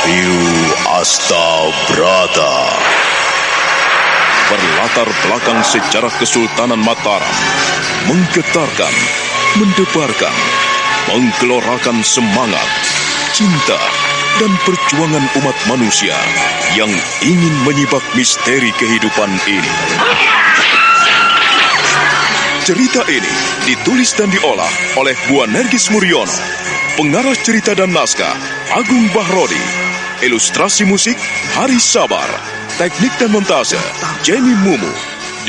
Review Astabrata. Berlatar belakang sejarah Kesultanan Mataram, menggetarkan, mendebarkan, menggelorakan semangat, cinta, dan perjuangan umat manusia yang ingin menyibak misteri kehidupan ini. Cerita ini ditulis dan diolah oleh Bu Nergis Muriono, pengarah cerita dan naskah Agung Bahrodi, ilustrasi musik Haris Sabar, teknik dan montase Jenny Mumu,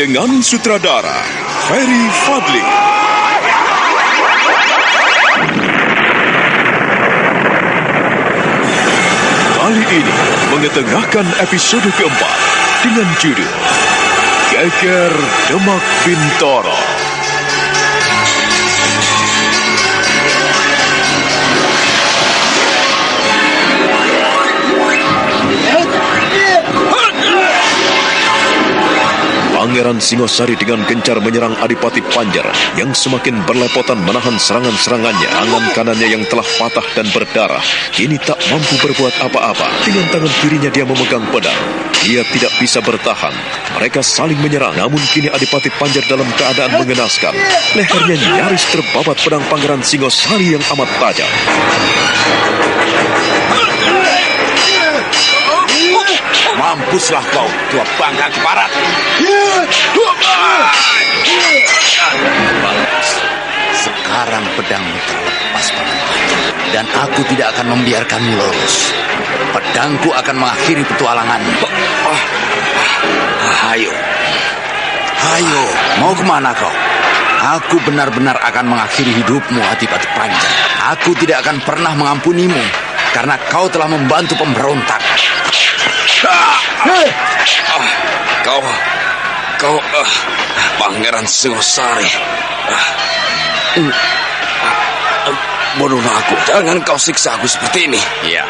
dengan sutradara Ferry Fadli. Kali ini mengetengahkan episode keempat dengan judul Geger Demak Bintoro. Pangeran Singosari dengan gencar menyerang Adipati Panjar yang semakin berlepotan menahan serangan-serangannya. Tangan kanannya yang telah patah dan berdarah kini tak mampu berbuat apa-apa. Dengan tangan kirinya dia memegang pedang. Dia tidak bisa bertahan. Mereka saling menyerang, namun kini Adipati Panjar dalam keadaan mengenaskan. Lehernya nyaris terbabat pedang Pangeran Singosari yang amat tajam. Mampuslah kau, tua bangka keparat. Sekarang pedangmu terlepas, dan aku tidak akan membiarkanmu lolos. Pedangku akan mengakhiri petualanganmu. Ayo, mau kemana kau? Aku benar-benar akan mengakhiri hidupmu, Adipati Panjar. Aku tidak akan pernah mengampunimu, karena kau telah membantu pemberontak. Kau Pangeran Singosari. Bunuhlah aku, jangan kau siksa aku seperti ini. Ya,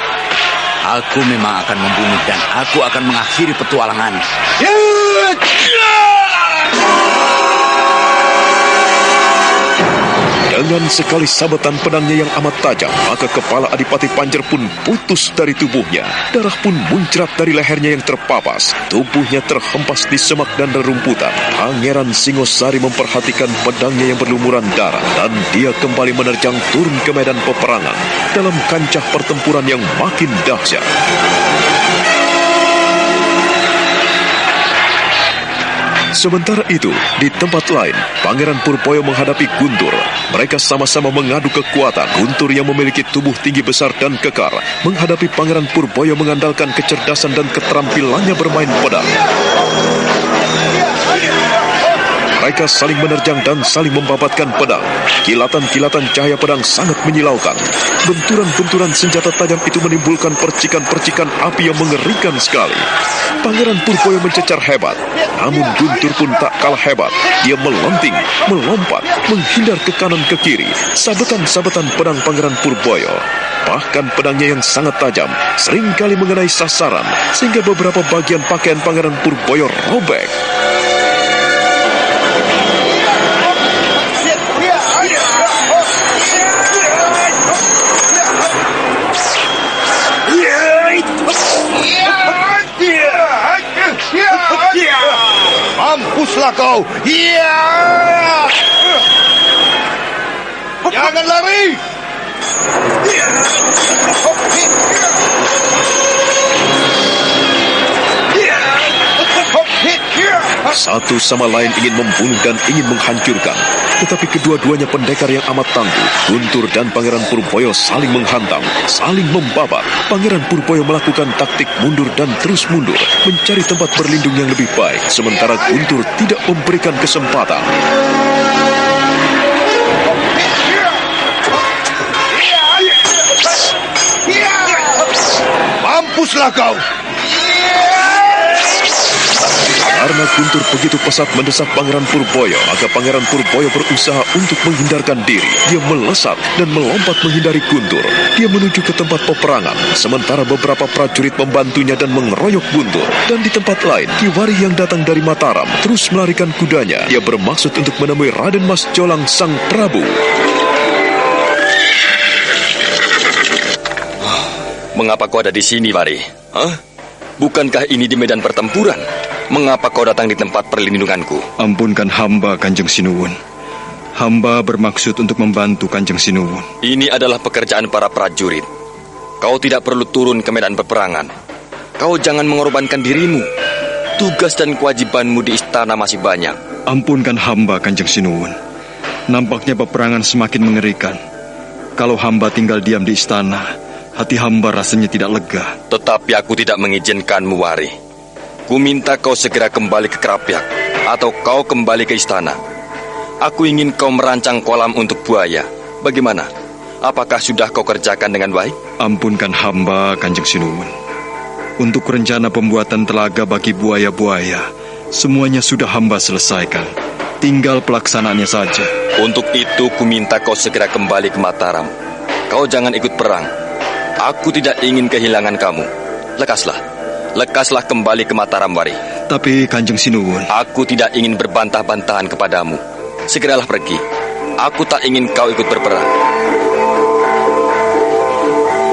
aku memang akan membunuh dan aku akan mengakhiri petualangan. Dengan sekali sabetan pedangnya yang amat tajam, maka kepala Adipati Panjar pun putus dari tubuhnya. Darah pun muncrat dari lehernya yang terpapas. Tubuhnya terhempas di semak dan rerumputan. Pangeran Singosari memperhatikan pedangnya yang berlumuran darah, dan dia kembali menerjang turun ke medan peperangan dalam kancah pertempuran yang makin dahsyat. Sementara itu, di tempat lain, Pangeran Purboyo menghadapi Guntur. Mereka sama-sama mengadu kekuatan. Guntur yang memiliki tubuh tinggi besar dan kekar menghadapi Pangeran Purboyo mengandalkan kecerdasan dan keterampilannya bermain pedang. Mereka saling menerjang dan saling membabatkan pedang. Kilatan-kilatan cahaya pedang sangat menyilaukan. Benturan-benturan senjata tajam itu menimbulkan percikan-percikan api yang mengerikan sekali. Pangeran Purboyo mencecar hebat, namun Guntur pun tak kalah hebat. Dia melenting, melompat, menghindar ke kanan ke kiri. Sabetan-sabetan pedang Pangeran Purboyo, bahkan pedangnya yang sangat tajam, seringkali mengenai sasaran, sehingga beberapa bagian pakaian Pangeran Purboyo robek. Mampuslah kau. Jangan lari. Satu sama lain ingin membunuh dan ingin menghancurkan. Tetapi kedua-duanya pendekar yang amat tangguh. Guntur dan Pangeran Purboyo saling menghantam, saling membabat. Pangeran Purboyo melakukan taktik mundur dan terus mundur, mencari tempat berlindung yang lebih baik. Sementara Guntur tidak memberikan kesempatan. Mampuslah kau. Karena Guntur begitu pesat mendesak Pangeran Purboyo, maka Pangeran Purboyo berusaha untuk menghindarkan diri. Dia melesat dan melompat menghindari Guntur. Dia menuju ke tempat peperangan, sementara beberapa prajurit membantunya dan mengeroyok Guntur. Dan di tempat lain, Kiwari yang datang dari Mataram terus melarikan kudanya. Dia bermaksud untuk menemui Raden Mas Jolang Sang Prabu. Mengapa kau ada di sini, Wari? Hah? Bukankah ini di medan pertempuran? Mengapa kau datang di tempat perlindunganku? Ampunkan hamba, Kanjeng Sinuwun. Hamba bermaksud untuk membantu Kanjeng Sinuwun. Ini adalah pekerjaan para prajurit. Kau tidak perlu turun ke medan peperangan. Kau jangan mengorbankan dirimu. Tugas dan kewajibanmu di istana masih banyak. Ampunkan hamba, Kanjeng Sinuwun. Nampaknya peperangan semakin mengerikan. Kalau hamba tinggal diam di istana, hati hamba rasanya tidak lega. Tetapi aku tidak mengizinkanmu, Wari. Ku minta kau segera kembali ke Krapyak, atau kau kembali ke istana. Aku ingin kau merancang kolam untuk buaya. Bagaimana? Apakah sudah kau kerjakan dengan baik? Ampunkan hamba, Kanjeng Sinuwun. Untuk rencana pembuatan telaga bagi buaya-buaya, semuanya sudah hamba selesaikan. Tinggal pelaksanaannya saja. Untuk itu ku minta kau segera kembali ke Mataram. Kau jangan ikut perang. Aku tidak ingin kehilangan kamu. Lekaslah kembali ke Mataram, Wari. Tapi Kanjeng Sinuwun, aku tidak ingin berbantah-bantahan kepadamu. Segeralah pergi. Aku tak ingin kau ikut berperang.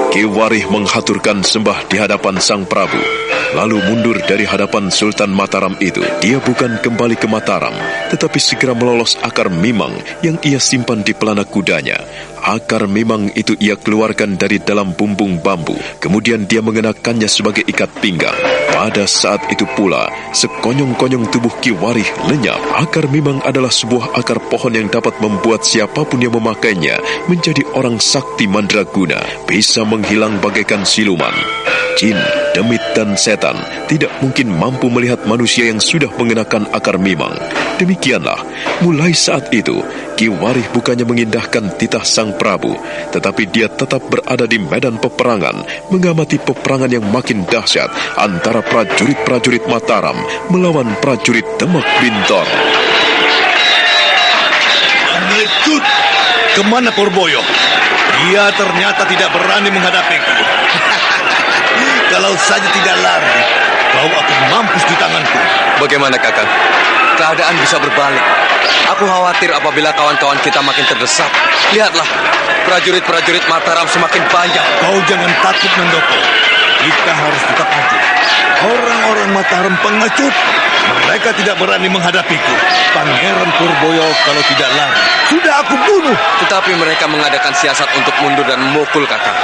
Ki Warih menghaturkan sembah di hadapan Sang Prabu, lalu mundur dari hadapan Sultan Mataram itu. Dia bukan kembali ke Mataram, tetapi segera melolos akar mimang yang ia simpan di pelana kudanya. Akar mimang itu ia keluarkan dari dalam bumbung bambu. Kemudian dia mengenakannya sebagai ikat pinggang. Pada saat itu pula, sekonyong-konyong tubuh Ki Warih lenyap. Akar mimang adalah sebuah akar pohon yang dapat membuat siapapun yang memakainya menjadi orang sakti mandraguna, bisa menghilang bagaikan siluman. Jin, demit, dan setan tidak mungkin mampu melihat manusia yang sudah mengenakan akar mimang. Demikianlah, mulai saat itu, Ki Warih bukannya mengindahkan titah Sang Prabu, tetapi dia tetap berada di medan peperangan, mengamati peperangan yang makin dahsyat antara prajurit-prajurit Mataram melawan prajurit Demak Bintor. Pengecut! Kemana Purboyo? Dia ternyata tidak berani menghadapiku. Kalau saja tidak lari, kau akan mampus di tanganku. Bagaimana, Kakang? Keadaan bisa berbalik. Aku khawatir apabila kawan-kawan kita makin terdesak. Lihatlah, prajurit-prajurit Mataram semakin banyak. Kau jangan takut, Nandoko. Kita harus tetap maju. Orang-orang Mataram pengecut. Mereka tidak berani menghadapiku. Pangeran Purboyo kalau tidak lari, sudah aku bunuh. Tetapi mereka mengadakan siasat untuk mundur dan memukul, Kakang.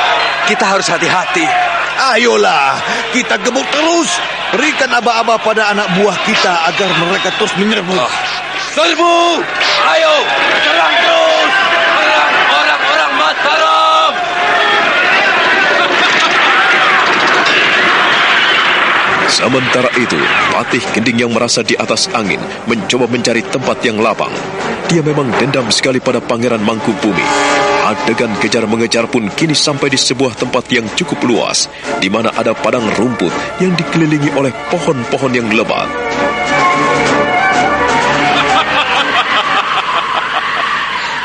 Kita harus hati-hati. Ayolah, kita gebuk terus. Berikan aba-aba pada anak buah kita agar mereka terus menyerbu. Serbu! Ayo, serang terus! Serang orang-orang Mataram! Sementara itu, Patih Gending yang merasa di atas angin mencoba mencari tempat yang lapang. Dia memang dendam sekali pada Pangeran Mangkubumi. Adegan kejar-mengejar pun kini sampai di sebuah tempat yang cukup luas, di mana ada padang rumput yang dikelilingi oleh pohon-pohon yang lebat.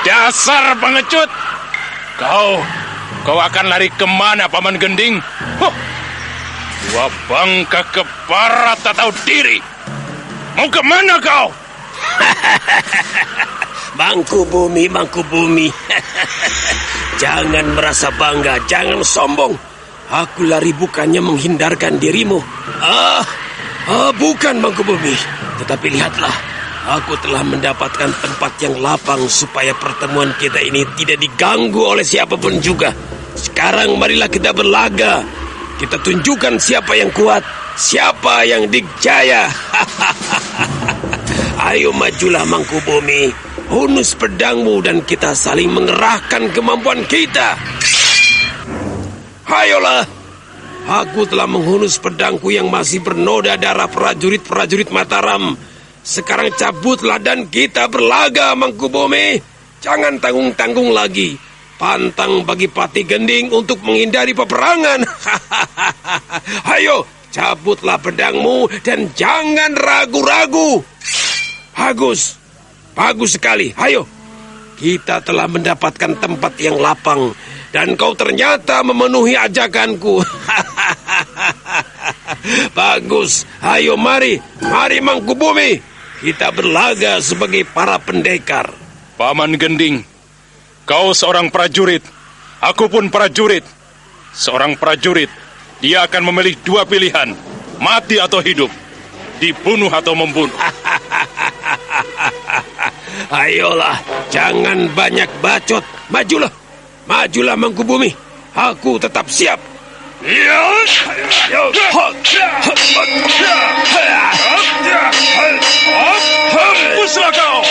Dasar pengecut! Kau akan lari kemana, Paman Gending? Dua bangka kepara tak tahu diri. Mau kemana kau? Mangkubumi. Jangan merasa bangga, jangan sombong. Aku lari bukannya menghindarkan dirimu. Bukan, Mangkubumi. Tetapi lihatlah, aku telah mendapatkan tempat yang lapang supaya pertemuan kita ini tidak diganggu oleh siapapun juga. Sekarang marilah kita berlaga. Kita tunjukkan siapa yang kuat, siapa yang dikjaya. Ayo majulah, Mangkubumi. Hunus pedangmu dan kita saling mengerahkan kemampuan kita. Ayolah. Aku telah menghunus pedangku yang masih bernoda darah prajurit-prajurit Mataram. Sekarang cabutlah dan kita berlaga, Mangkubumi. Jangan tanggung-tanggung lagi. Pantang bagi Patih Gending untuk menghindari peperangan. Ayo, cabutlah pedangmu dan jangan ragu-ragu. Bagus sekali. Ayo, kita telah mendapatkan tempat yang lapang dan kau ternyata memenuhi ajakanku. Bagus. Ayo, mari Mangkubumi. Kita berlaga sebagai para pendekar. Paman Gending, kau seorang prajurit. Aku pun prajurit. seorang prajurit, dia akan memilih dua pilihan, mati atau hidup, dibunuh atau membunuh. Ayolah, jangan banyak bacot. Majulah, majulah Mangkubumi. Aku tetap siap. Hempuslah kau!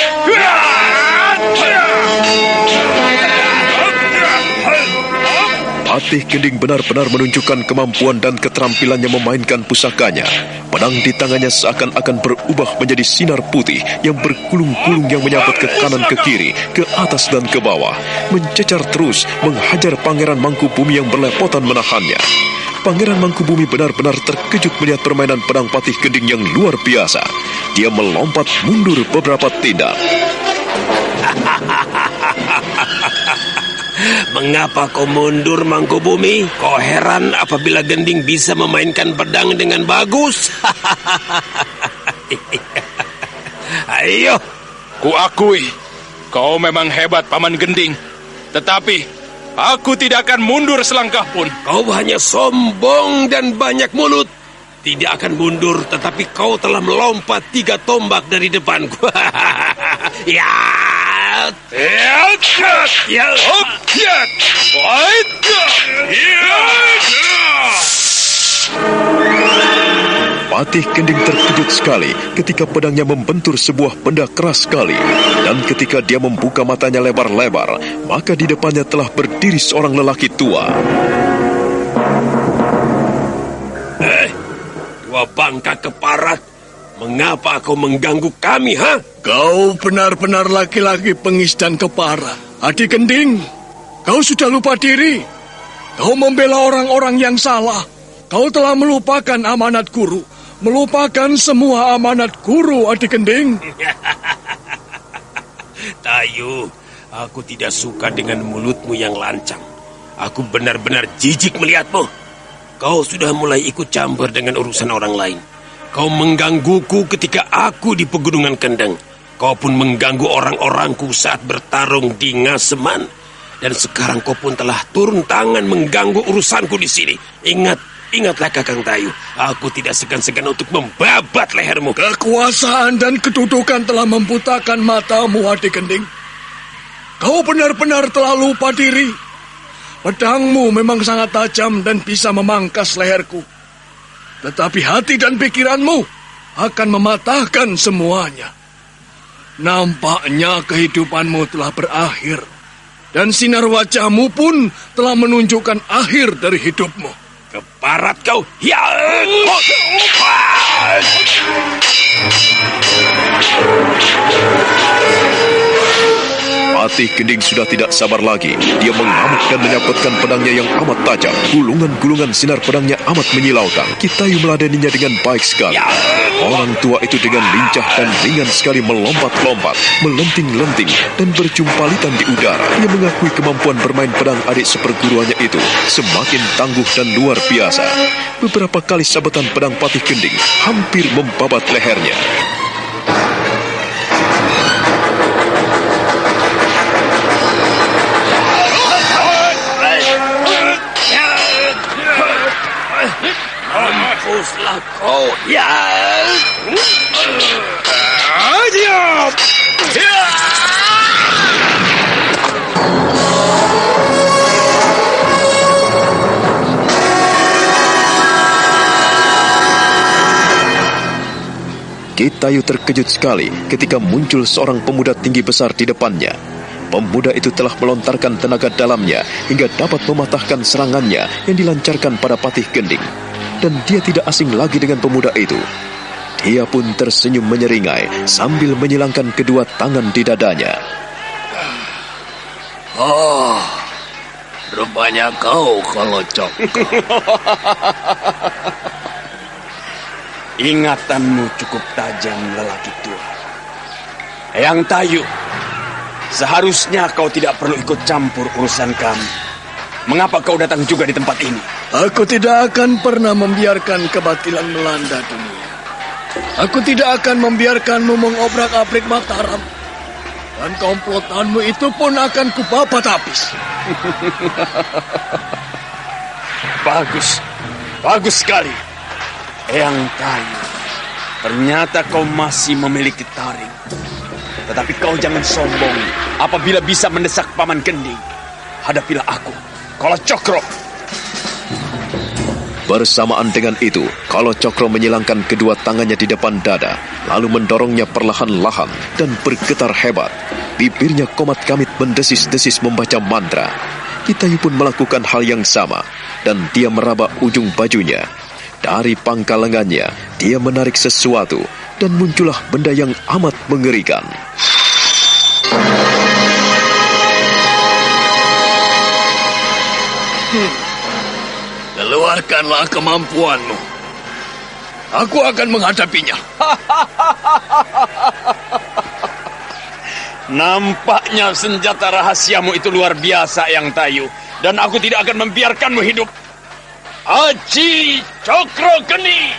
Patih Gending benar-benar menunjukkan kemampuan dan keterampilannya memainkan pusakanya. Pedang di tangannya seakan-akan berubah menjadi sinar putih yang bergulung-gulung yang menyabet ke kanan ke kiri, ke atas dan ke bawah, mencecar terus menghajar Pangeran Mangkubumi yang berlepotan menahannya. Pangeran Mangkubumi benar-benar terkejut melihat permainan pedang Patih Gending yang luar biasa. Dia melompat mundur beberapa tindak. Mengapa kau mundur, Mangkubumi? Kau heran apabila Gending bisa memainkan pedang dengan bagus? Ayo. Kuakui, kau memang hebat, Paman Gending. Tetapi, aku tidak akan mundur selangkah pun. Kau hanya sombong dan banyak mulut. Tidak akan mundur, tetapi kau telah melompat 3 tombak dari depanku. Ya. Patih Gending terkejut sekali ketika pedangnya membentur sebuah benda keras sekali. Dan ketika dia membuka matanya lebar-lebar, maka di depannya telah berdiri seorang lelaki tua. Tua bangka keparat, mengapa kau mengganggu kami, ha? Kau benar-benar laki-laki pengis dan kepara. Adik Gending, kau sudah lupa diri. Kau membela orang-orang yang salah. Kau telah melupakan amanat guru. Melupakan semua amanat guru, Adik Gending. Tayu, aku tidak suka dengan mulutmu yang lancang. Aku benar-benar jijik melihatmu. Kau sudah mulai ikut campur dengan urusan orang lain. Kau menggangguku ketika aku di Pegunungan Kendeng. Kau pun mengganggu orang-orangku saat bertarung di Ngaseman. Dan sekarang kau pun telah turun tangan mengganggu urusanku di sini. Ingatlah Kakang Tayu, aku tidak segan-segan untuk membabat lehermu. Kekuasaan dan kedudukan telah membutakan matamu, Adik Gending. Kau benar-benar telah lupa diri. Pedangmu memang sangat tajam dan bisa memangkas leherku. Tetapi hati dan pikiranmu akan mematahkan semuanya. Nampaknya kehidupanmu telah berakhir. Dan sinar wajahmu pun telah menunjukkan akhir dari hidupmu. Keparat kau. Ya. Patih Gending sudah tidak sabar lagi. Dia mengamuk dan menyabetkan pedangnya yang amat tajam. Gulungan-gulungan sinar pedangnya amat menyilaukan. Kitayu meladeninya dengan baik sekali. Orang tua itu dengan lincah dan ringan sekali melompat-lompat, melenting-lenting, dan berjumpalitan di udara. Ia mengakui kemampuan bermain pedang adik seperguruannya itu semakin tangguh dan luar biasa. Beberapa kali sabetan pedang Patih Gending hampir membabat lehernya. Mampuslah kau. Ya. Kitayu terkejut sekali ketika muncul seorang pemuda tinggi besar di depannya. Pemuda itu telah melontarkan tenaga dalamnya hingga dapat mematahkan serangannya yang dilancarkan pada Patih Gending. Dan dia tidak asing lagi dengan pemuda itu. Dia pun tersenyum menyeringai sambil menyilangkan kedua tangan di dadanya. Oh, rupanya kau Kolocok. Ingatanmu cukup tajam, lelaki tua. Eyang Tayu, seharusnya kau tidak perlu ikut campur urusan kami. Mengapa kau datang juga di tempat ini? Aku tidak akan pernah membiarkan kebatilan melanda dunia. Aku tidak akan membiarkanmu mengobrak-abrik Mataram. Dan komplotanmu itu pun akan kubabat habis. Bagus. Bagus sekali. Eyang Tayu, ternyata kau masih memiliki taring. Tetapi kau jangan sombong apabila bisa mendesak Paman Gending. Hadapilah aku, Kala Cokro. Bersamaan dengan itu, Kala Cokro menyilangkan kedua tangannya di depan dada, lalu mendorongnya perlahan-lahan dan bergetar hebat. Bibirnya komat kamit mendesis-desis membaca mantra. Kitayu pun melakukan hal yang sama, dan dia meraba ujung bajunya. Dari pangkal lengannya, dia menarik sesuatu, dan muncullah benda yang amat mengerikan. Keluarkanlah kemampuanmu. Aku akan menghadapinya. Nampaknya senjata rahasiamu itu luar biasa, Eyang Tayu. Dan aku tidak akan membiarkanmu hidup. Aji Cokro Geni!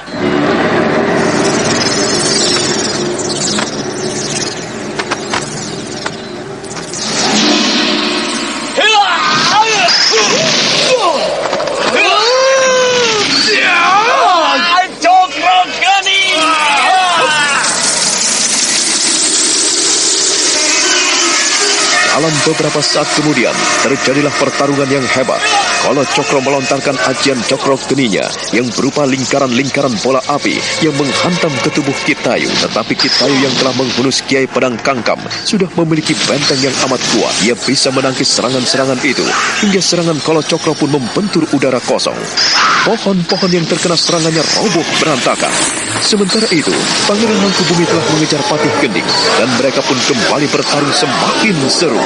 Dalam beberapa saat kemudian, terjadilah pertarungan yang hebat. Kala Cokro melontarkan ajian Cokro Geninya yang berupa lingkaran-lingkaran bola api yang menghantam ke tubuh Kitayu. Tetapi Kitayu yang telah menghunus Kiai Pedang Kangkam sudah memiliki benteng yang amat kuat. Ia bisa menangkis serangan-serangan itu, hingga serangan Kala Cokro pun membentur udara kosong. Pohon-pohon yang terkena serangannya roboh berantakan. Sementara itu, Pangeran Mangkubumi telah mengejar Patih Gending, dan mereka pun kembali bertarung semakin seru.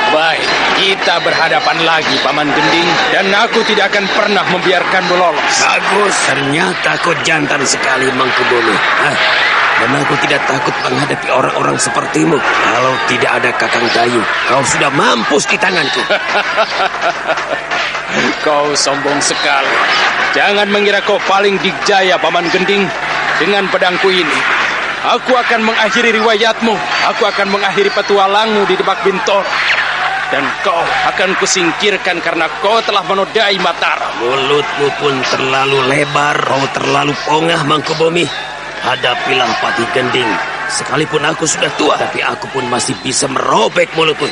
Baik, kita berhadapan lagi, Paman Gending, dan aku tidak akan pernah membiarkanmu lolos. Bagus, ternyata kau jantan sekali, Mangkubumi. Dan aku tidak takut menghadapi orang-orang sepertimu. Kalau tidak ada Kakang Tayu, kau sudah mampus di tanganku. Kau sombong sekali. Jangan mengira kau paling dikjaya, Paman Gending. Dengan pedangku ini, aku akan mengakhiri riwayatmu. Aku akan mengakhiri petualangmu di Demak Bintoro. Dan kau akan kusingkirkan karena kau telah menodai Mataram. Mulutmu pun terlalu lebar, kau terlalu pongah, Mangkubumi. Hadapilah Patih Gending. Sekalipun aku sudah tua, tapi aku pun masih bisa merobek mulutmu.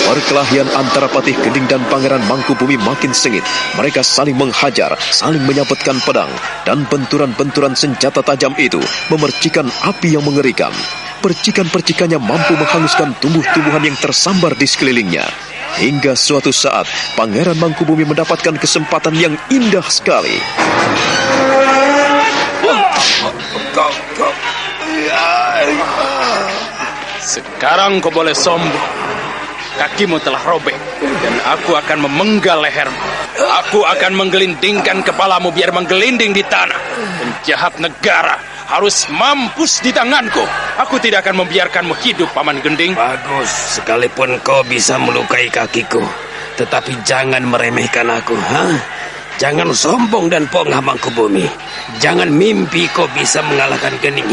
Perkelahian antara Patih Gending dan Pangeran Mangkubumi makin sengit. Mereka saling menghajar, saling menyabetkan pedang, dan benturan-benturan senjata tajam itu memercikan api yang mengerikan. Percikan-percikannya mampu menghanguskan tumbuh-tumbuhan yang tersambar di sekelilingnya. Hingga suatu saat, Pangeran Mangkubumi mendapatkan kesempatan yang indah sekali. Sekarang kau boleh sombong. Kakimu telah robek, dan aku akan memenggal lehermu. Aku akan menggelindingkan kepalamu biar menggelinding di tanah. Penjahat negara harus mampus di tanganku. Aku tidak akan membiarkanmu hidup, Paman Gending. Bagus, sekalipun kau bisa melukai kakiku, tetapi jangan meremehkan aku, Jangan sombong dan pongah, Mangkubumi. Jangan mimpi kau bisa mengalahkan Gending.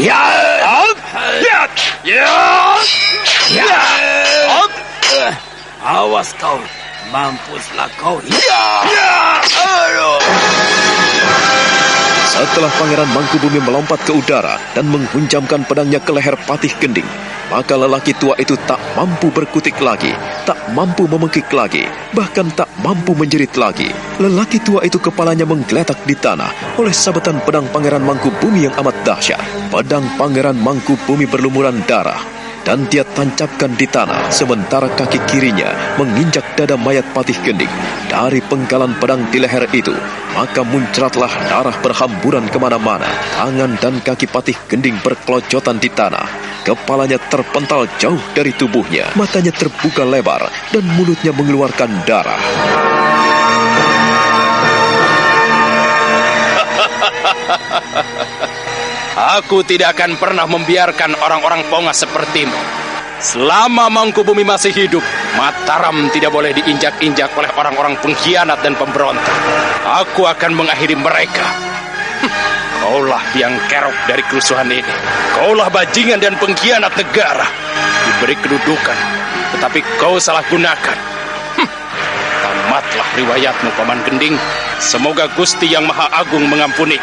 Awas kau, mampuslah kau. Setelah Pangeran Mangkubumi melompat ke udara dan menghunjamkan pedangnya ke leher Patih Gending, maka lelaki tua itu tak mampu berkutik lagi, tak mampu memengkik lagi, bahkan tak mampu menjerit lagi. Lelaki tua itu kepalanya menggeletak di tanah oleh sabetan pedang Pangeran Mangkubumi yang amat dahsyat. Pedang Pangeran Mangkubumi berlumuran darah, dan dia tancapkan di tanah, sementara kaki kirinya menginjak dada mayat Patih Gending. Dari penggalan pedang di leher itu, maka muncratlah darah berhamburan kemana-mana. Tangan dan kaki Patih Gending berkelojotan di tanah. Kepalanya terpental jauh dari tubuhnya, matanya terbuka lebar, dan mulutnya mengeluarkan darah. Aku tidak akan pernah membiarkan orang-orang pongah sepertimu. Selama Mangkubumi masih hidup, Mataram tidak boleh diinjak-injak oleh orang-orang pengkhianat dan pemberontak. Aku akan mengakhiri mereka. Kaulah biang kerok dari kerusuhan ini. Kaulah bajingan dan pengkhianat negara. Diberi kedudukan, tetapi kau salah gunakan. Tamatlah riwayatmu, Paman Gending. Semoga Gusti Yang Maha Agung mengampuni.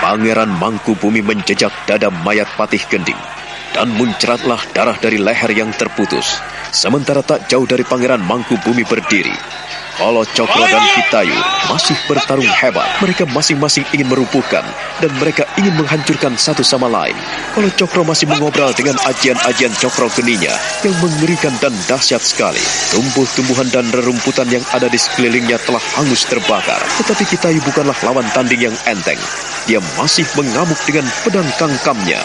Pangeran Mangkubumi menjejak dada mayat Patih Gending, dan muncratlah darah dari leher yang terputus. Sementara tak jauh dari Pangeran Mangkubumi berdiri Kolo Cokro dan Kitayu masih bertarung hebat. Mereka masing-masing ingin merupuhkan, dan mereka ingin menghancurkan satu sama lain. Kolo Cokro masih mengobrol dengan ajian-ajian cokro geninya yang mengerikan dan dahsyat sekali. Tumbuh-tumbuhan dan rerumputan yang ada di sekelilingnya telah hangus terbakar. Tetapi Kitayu bukanlah lawan tanding yang enteng. Dia masih mengamuk dengan pedang kangkamnya.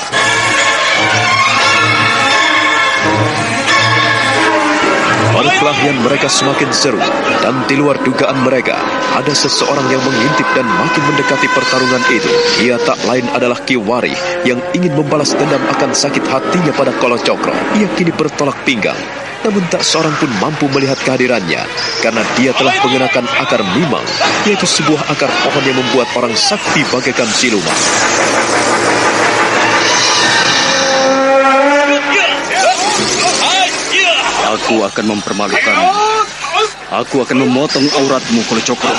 Perkelahian mereka semakin seru, dan di luar dugaan mereka, ada seseorang yang mengintip dan makin mendekati pertarungan itu. Ia tak lain adalah Ki Warih yang ingin membalas dendam akan sakit hatinya pada Kolo Cokro. Ia kini bertolak pinggang, namun tak seorang pun mampu melihat kehadirannya, karena dia telah mengenakan akar mimang, yaitu sebuah akar pohon yang membuat orang sakti bagaikan siluman. Aku akan mempermalukanmu. Aku akan memotong auratmu, Kolo Cokro.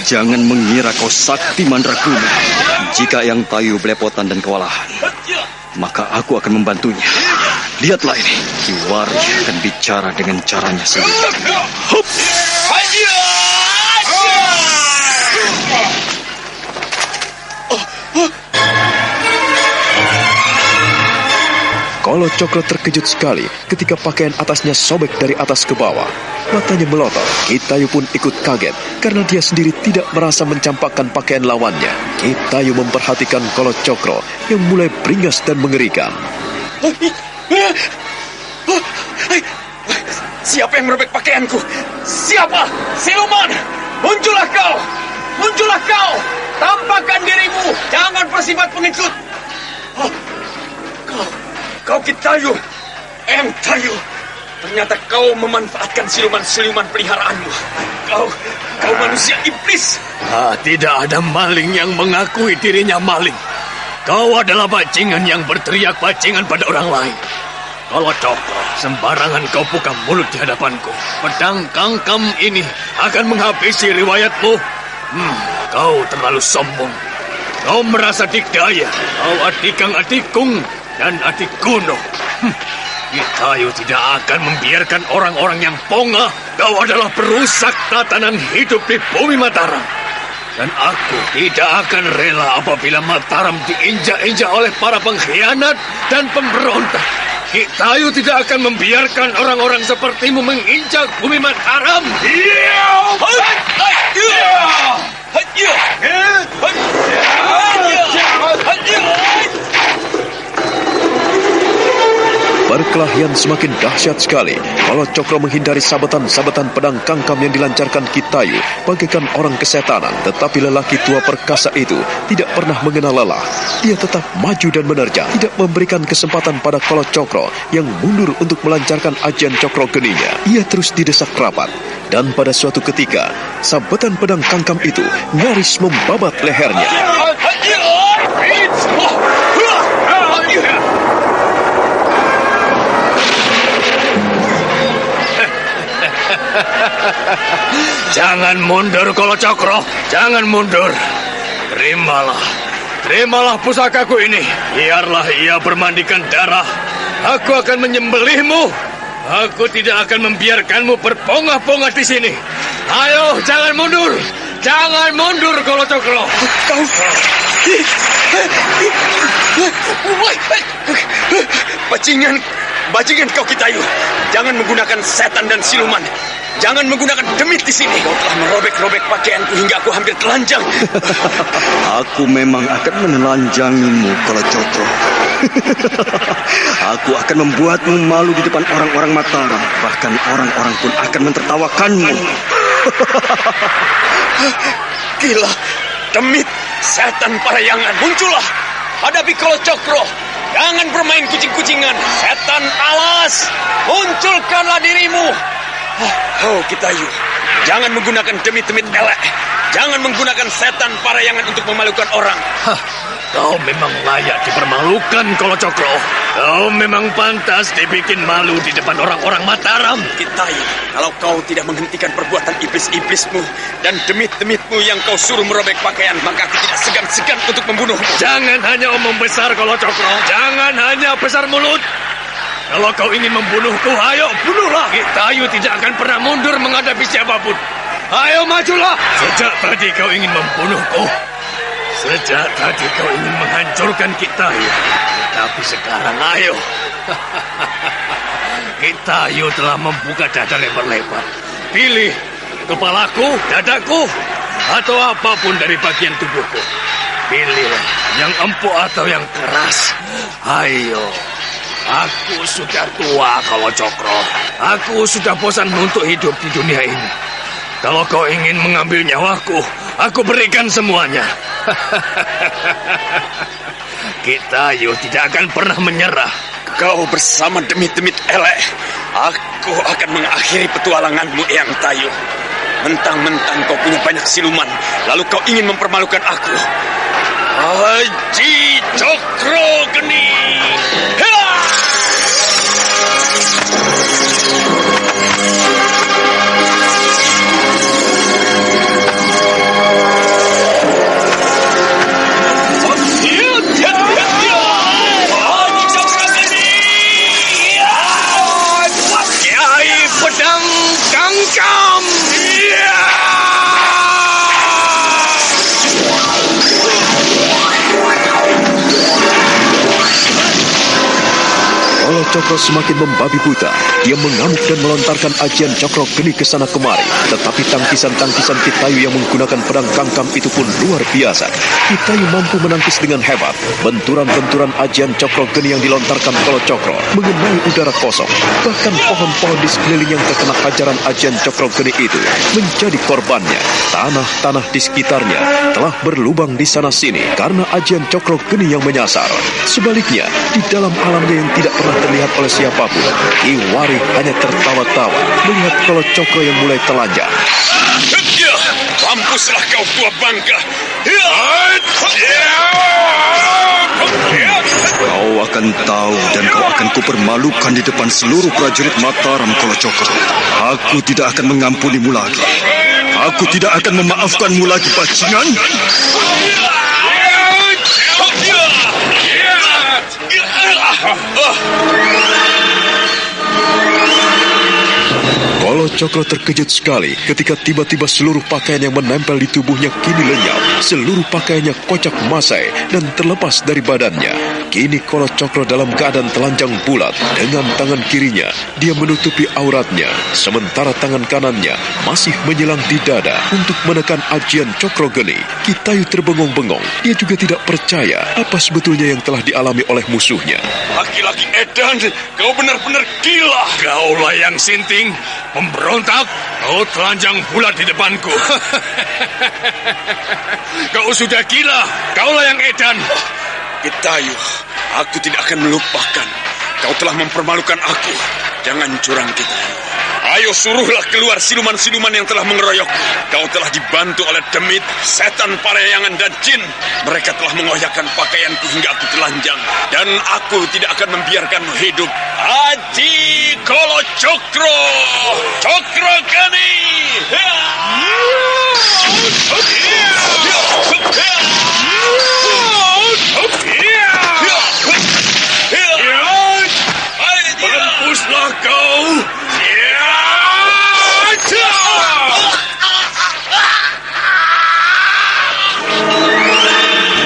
Jangan mengira kau sakti mandraguna. Jika Yang Tayu belepotan dan kewalahan, maka aku akan membantunya. Lihatlah ini, Ki Warih akan bicara dengan caranya sendiri. Hup! Kolo Cokro terkejut sekali ketika pakaian atasnya sobek dari atas ke bawah. Matanya melotot. Kitayu pun ikut kaget karena dia sendiri tidak merasa mencampakkan pakaian lawannya. Kitayu memperhatikan Kolo Cokro yang mulai beringas dan mengerikan. Siapa yang merobek pakaianku? Siapa? Siluman! Muncullah kau! Muncullah kau! Tampakkan dirimu! Jangan bersifat pengecut! Kau Kitayu, Yang Tayu, ternyata kau memanfaatkan siluman-siluman peliharaanmu. Kau manusia iblis. Tidak ada maling yang mengakui dirinya maling. Kau adalah bajingan yang berteriak bajingan pada orang lain. Kolo Cokro, sembarangan kau buka mulut di hadapanku. Pedang kangkam ini akan menghabisi riwayatmu. Kau terlalu sombong. Kau merasa dikdaya. Kau adikang adikung dan adik kuno. Kitayu tidak akan membiarkan orang-orang yang pongah. Kau adalah perusak tatanan hidup di bumi Mataram. Dan aku tidak akan rela apabila Mataram diinjak-injak oleh para pengkhianat dan pemberontak. Kitayu tidak akan membiarkan orang-orang sepertimu menginjak bumi Mataram. Perkelahian semakin dahsyat sekali. Kolo Cokro menghindari sabetan-sabetan pedang kangkam yang dilancarkan Kitayu bagaikan orang kesetanan. Tetapi lelaki tua perkasa itu tidak pernah mengenal lelah. Dia tetap maju dan menerjang, tidak memberikan kesempatan pada Kolo Cokro yang mundur untuk melancarkan ajian cokro geninya. Ia terus didesak rapat. Dan pada suatu ketika, sabetan pedang kangkam itu nyaris membabat lehernya. Jangan mundur, Kolo Cokro. Jangan mundur. Terimalah pusakaku ini. Biarlah ia bermandikan darah. Aku akan menyembelihmu. Aku tidak akan membiarkanmu berpongah-pongah di sini. Ayo, jangan mundur. Jangan mundur, Kolo Cokro. Kau... Bajingan kau Kitayu. Jangan menggunakan setan dan siluman. Jangan menggunakan demit di sini. Kau telah merobek-robek pakaianku hingga aku hampir telanjang. Aku memang akan menelanjangimu, Kolo Cokro. Aku akan membuatmu malu di depan orang-orang Mataram. Bahkan orang-orang pun akan mentertawakanmu. Gila, demit, setan parayangan, muncullah. Hadapi Kolo Cokro. Jangan bermain kucing-kucingan. Setan alas, munculkanlah dirimu. Oh, Kitayu, jangan menggunakan demit-demit elek. Jangan menggunakan setan parayangan untuk memalukan orang. Kau memang layak dipermalukan, Kolocokro. Kau memang pantas dibikin malu di depan orang-orang Mataram. Kitayu, kalau kau tidak menghentikan perbuatan iblis-iblismu dan demit-demitmu yang kau suruh merobek pakaian, maka aku tidak segan-segan untuk membunuhmu. Jangan hanya omong besar, Kolocokro. Jangan hanya besar mulut. Kalau kau ingin membunuhku, ayo bunuhlah. Kitayu tidak akan pernah mundur menghadapi siapapun. Ayo majulah. Sejak tadi kau ingin membunuhku. Sejak tadi kau ingin menghancurkan Kitayu. Tapi sekarang ayo. Kitayu telah membuka dada lebar-lebar. Pilih kepalaku, dadaku, atau apapun dari bagian tubuhku. Pilihlah yang empuk atau yang keras. Ayo. Aku sudah tua, Kolocokro. Aku sudah bosan untuk hidup di dunia ini. Kalau kau ingin mengambil nyawaku, aku berikan semuanya. Kitayu tidak akan pernah menyerah. Kau bersama demit-demit elek. Aku akan mengakhiri petualanganmu, Eyang Tayu. Mentang-mentang kau punya banyak siluman, lalu kau ingin mempermalukan aku. Aji Cokro Geni. Cokro semakin membabi buta. Dia mengamuk dan melontarkan ajian Cokro Geni ke sana kemari. Tetapi tangkisan-tangkisan Kitayu yang menggunakan pedang kangkam itu pun luar biasa. Kitayu mampu menangkis dengan hebat. Benturan-benturan ajian Cokro Geni yang dilontarkan Kolocokro mengenai udara kosong. Bahkan pohon-pohon di sekeliling yang terkena hajaran ajian Cokro Geni itu menjadi korbannya. Tanah-tanah di sekitarnya telah berlubang di sana-sini karena ajian Cokro Geni yang menyasar. Sebaliknya, di dalam alamnya yang tidak pernah terlihat oleh siapapun, Kiwari hanya tertawa-tawa melihat Kolocokro yang mulai telanjang. Mampuslah kau tua bangka. Kau akan tahu dan kau akan kupermalukan di depan seluruh prajurit Mataram, Kolocokro. Aku tidak akan mengampunimu lagi. Aku tidak akan memaafkanmu lagi, bajingan. Kolocokro terkejut sekali ketika tiba-tiba seluruh pakaian yang menempel di tubuhnya kini lenyap. Seluruh pakaiannya kocak masai dan terlepas dari badannya. Kini Kolocokro dalam keadaan telanjang bulat. Dengan tangan kirinya, dia menutupi auratnya. Sementara tangan kanannya masih menyelang di dada untuk menekan ajian Cokro Geni. Kitayu terbengong-bengong. Dia juga tidak percaya apa sebetulnya yang telah dialami oleh musuhnya. Laki-laki edan, kau benar-benar gila. Kaulah yang sinting, memberontak, kau telanjang bulat di depanku. Kau sudah gila, kaulah yang edan. Kitayu, aku tidak akan melupakan. Kau telah mempermalukan aku. Jangan curang, Kitayu. Ayo suruhlah keluar siluman-siluman yang telah mengeroyok. Kau telah dibantu oleh demit, setan parayangan dan jin. Mereka telah mengoyakkan pakaianku hingga aku telanjang. Dan aku tidak akan membiarkanmu hidup. Aji Kolocokro, Cokro Geni. Mampuslah kau.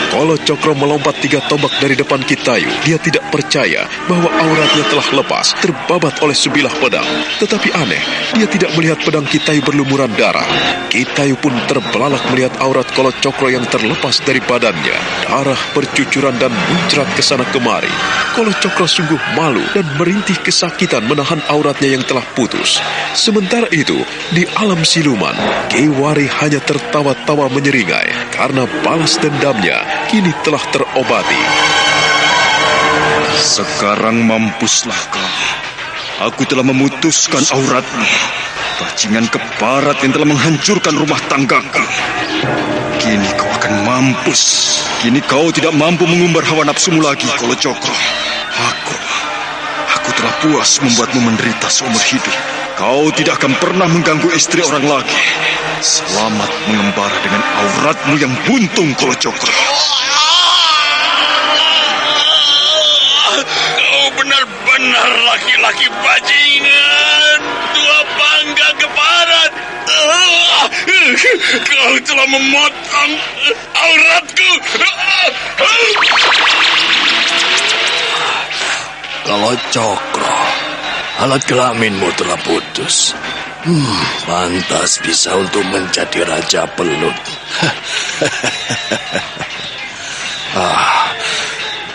Kolocokro melompat 3 tombak dari depan Kitayu. Dia tidak percaya bahwa auratnya telah lepas, terbabat oleh sebilah pedang. Tetapi aneh, dia tidak melihat pedang Kitayu berlumuran darah. Kitayu pun terbelalak melihat aurat Kolocokro yang terlepas dari badannya. Darah bercucuran dan muncrat ke sana kemari. Kolocokro sungguh malu dan merintih kesakitan menahan auratnya yang telah putus. Sementara itu, di alam siluman, Kiwari hanya tertawa-tawa menyeringai karena balas dendamnya kini telah terobati. Sekarang mampuslah kau. Aku telah memutuskan auratmu. Bajingan keparat yang telah menghancurkan rumah tanggaku. Kini kau akan mampus. Kini kau tidak mampu mengumbar hawa nafsumu lagi, Kalacakra. Aku telah puas membuatmu menderita seumur hidup. Kau tidak akan pernah mengganggu istri orang lagi. Selamat mengembara dengan auratmu yang buntung, Kalacakra. Kau benar-benar laki-laki bajingan. Tua bangga keparat. Kau telah memotong auratku. Kalacakra, alat kelaminmu telah putus. Pantas bisa untuk menjadi raja pelut.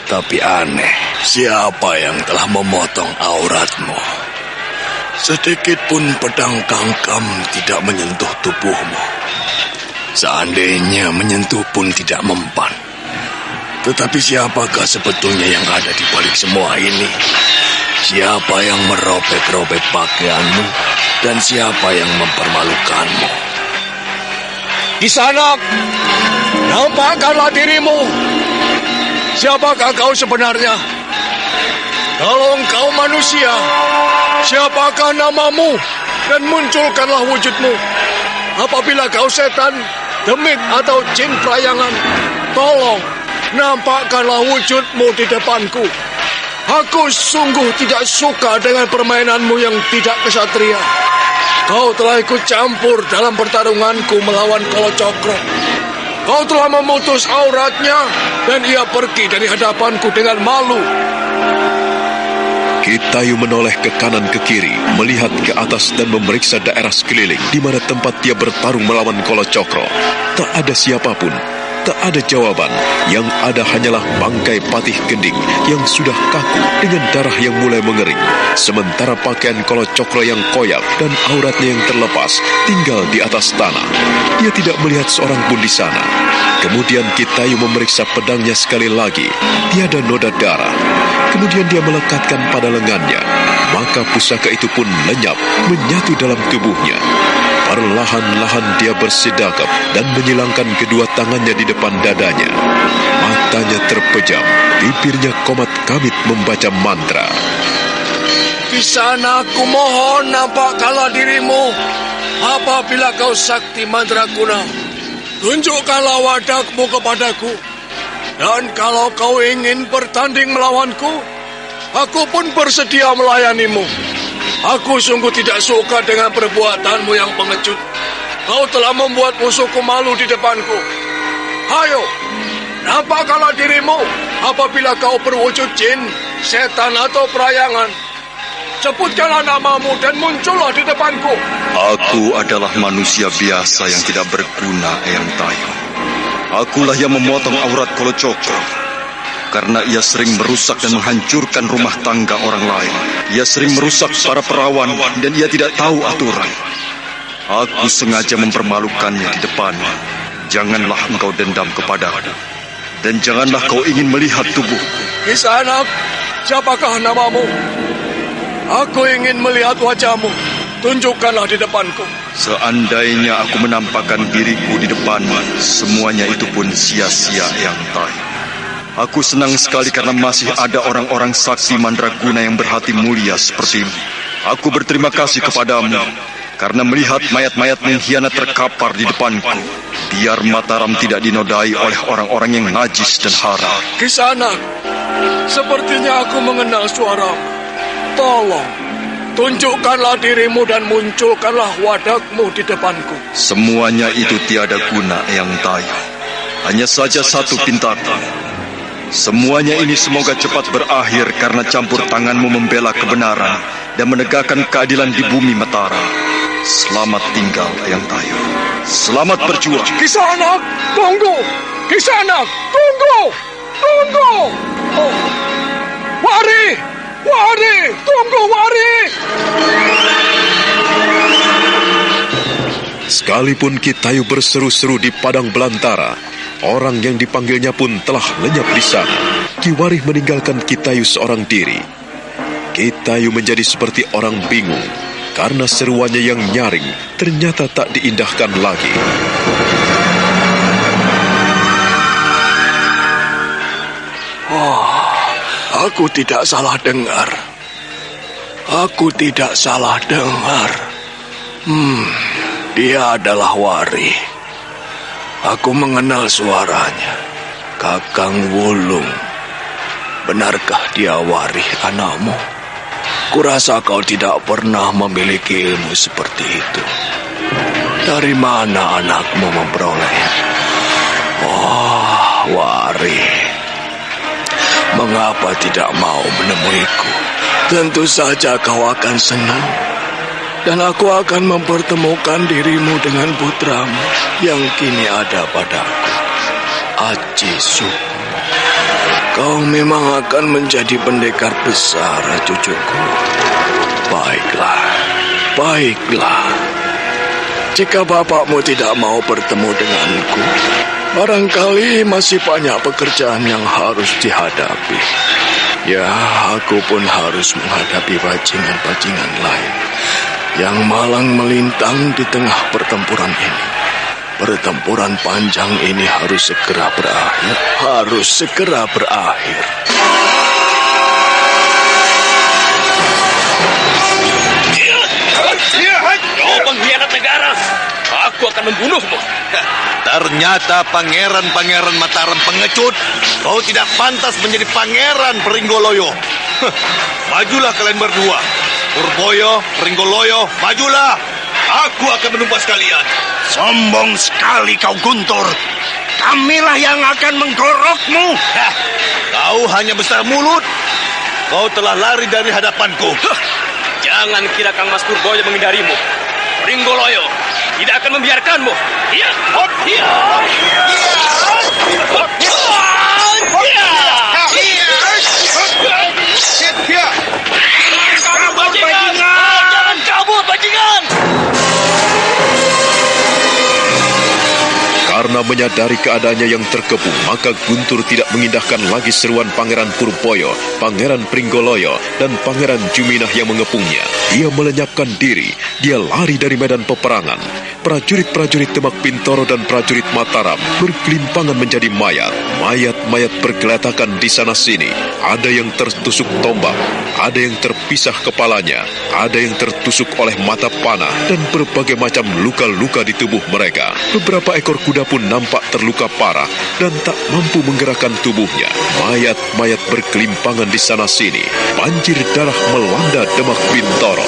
Tapi aneh, siapa yang telah memotong auratmu? Sedikit pun pedang kangkam tidak menyentuh tubuhmu. Seandainya menyentuh pun tidak mempan. Tetapi siapakah sebetulnya yang ada di balik semua ini? Siapa yang merobek-robek pakaianmu dan siapa yang mempermalukanmu? Kisanak, nampakkanlah dirimu. Siapakah kau sebenarnya? Kalau engkau manusia, siapakah namamu? Dan munculkanlah wujudmu. Apabila kau setan, demit atau jin perayangan, tolong nampakkanlah wujudmu di depanku. Aku sungguh tidak suka dengan permainanmu yang tidak kesatria. Kau telah ikut campur dalam pertarunganku melawan Kalacakra. Kau telah memutus auratnya dan ia pergi dari hadapanku dengan malu. Kitayu menoleh ke kanan ke kiri, melihat ke atas dan memeriksa daerah sekeliling di mana tempat dia bertarung melawan Kalacakra. Tak ada siapapun, tak ada jawaban. Yang ada hanyalah bangkai Patih Gending yang sudah kaku dengan darah yang mulai mengering. Sementara pakaian Kalacakra yang koyak dan auratnya yang terlepas tinggal di atas tanah. Dia tidak melihat seorang pun di sana. Kemudian Kitayu memeriksa pedangnya sekali lagi. Tiada noda darah. Kemudian dia melekatkan pada lengannya. Maka pusaka itu pun lenyap, menyatu dalam tubuhnya. Perlahan-lahan dia bersidakap dan menyilangkan kedua tangannya di depan dadanya. Matanya terpejam, bibirnya komat kamit membaca mantra. Di sana aku mohon nampakkanlah dirimu. Apabila kau sakti mandraguna, tunjukkanlah wadakmu kepadaku. Dan kalau kau ingin bertanding melawanku, aku pun bersedia melayanimu. Aku sungguh tidak suka dengan perbuatanmu yang pengecut. Kau telah membuat musuhku malu di depanku. Ayo, nampakkanlah dirimu apabila kau berwujud jin, setan atau perayangan. Sebutkanlah namamu dan muncullah di depanku. Aku adalah manusia biasa yang tidak berguna, Eyang Tayu. Akulah yang memotong aurat Kalacakra. Karena ia sering merusak dan menghancurkan rumah tangga orang lain. Ia sering merusak para perawan dan ia tidak tahu aturan. Aku sengaja mempermalukannya di depan. Janganlah engkau dendam kepadaku. Dan janganlah kau ingin melihat tubuhku. Kisanak, siapakah namamu? Aku ingin melihat wajahmu. Tunjukkanlah di depanku. Seandainya aku menampakkan diriku di depanmu, semuanya itu pun sia-sia, Eyang Tayu. Aku senang sekali karena masih ada orang-orang sakti mandraguna yang berhati mulia sepertimu. Aku berterima kasih kepadamu karena melihat mayat-mayat mengkhianat terkapar di depanku. Biar Mataram tidak dinodai oleh orang-orang yang najis dan haram. Kisanak, sepertinya aku mengenal suaramu. Tolong, tunjukkanlah dirimu dan munculkanlah wadakmu di depanku. Semuanya itu tiada guna, Eyang Tayu. Hanya saja satu pintaku. Semuanya ini semoga cepat berakhir karena campur tanganmu membela kebenaran dan menegakkan keadilan di bumi Mataram. Selamat tinggal, Eyang Tayu. Selamat berjuang. Kisanak, tunggu. Kisanak, tunggu. Tunggu. Oh. Wari, Wari, tunggu Wari. Sekalipun Kitayu berseru-seru di padang belantara, orang yang dipanggilnya pun telah lenyap di sana. Ki Warih meninggalkan Kitayu seorang diri. Kitayu menjadi seperti orang bingung karena seruannya yang nyaring ternyata tak diindahkan lagi. Oh, aku tidak salah dengar. Aku tidak salah dengar. Dia adalah Warih. Aku mengenal suaranya. Kakang Wulung. Benarkah dia Warih anakmu? Kurasa kau tidak pernah memiliki ilmu seperti itu. Dari mana anakmu memperolehnya? Oh, Warih. Mengapa tidak mau menemuiku? Tentu saja kau akan senang. Dan aku akan mempertemukan dirimu dengan putramu yang kini ada padaku, Aji Sukmo. Kau memang akan menjadi pendekar besar, cucuku. Baiklah, baiklah. Jika bapakmu tidak mau bertemu denganku, barangkali masih banyak pekerjaan yang harus dihadapi. Ya, aku pun harus menghadapi bajingan-bajingan lain yang malang melintang di tengah pertempuran ini. Pertempuran panjang ini harus segera berakhir. Harus segera berakhir. Kau pengkhianat negara. Aku akan membunuhmu. Ternyata pangeran-pangeran Mataram pengecut. Kau tidak pantas menjadi pangeran Pringgoloyo. Majulah kalian berdua. Purboyo, Pringgoloyo, majulah. Aku akan menumpas kalian. Sombong sekali kau, Guntur. Kamilah yang akan menggorokmu. Kau hanya besar mulut. Kau telah lari dari hadapanku. Jangan kira Kang Mas Purboyo menghindarimu. Pringgoloyo tidak akan membiarkanmu. Iya. Iya. Jangan kabur, bajingan! Karena menyadari keadaannya yang terkepung, maka Guntur tidak mengindahkan lagi seruan Pangeran Purboyo, Pangeran Pringgoloyo, dan Pangeran Juminah yang mengepungnya. Dia melenyapkan diri, dia lari dari medan peperangan. Prajurit-prajurit Demak Bintoro dan prajurit Mataram bergelimpangan menjadi mayat. Mayat-mayat bergeletakan di sana-sini. Ada yang tertusuk tombak, ada yang terpisah kepalanya, ada yang tertusuk oleh mata panah, dan berbagai macam luka-luka di tubuh mereka. Beberapa ekor kuda pun nampak terluka parah dan tak mampu menggerakkan tubuhnya. Mayat-mayat bergelimpangan di sana-sini. Banjir darah melanda Demak Bintoro.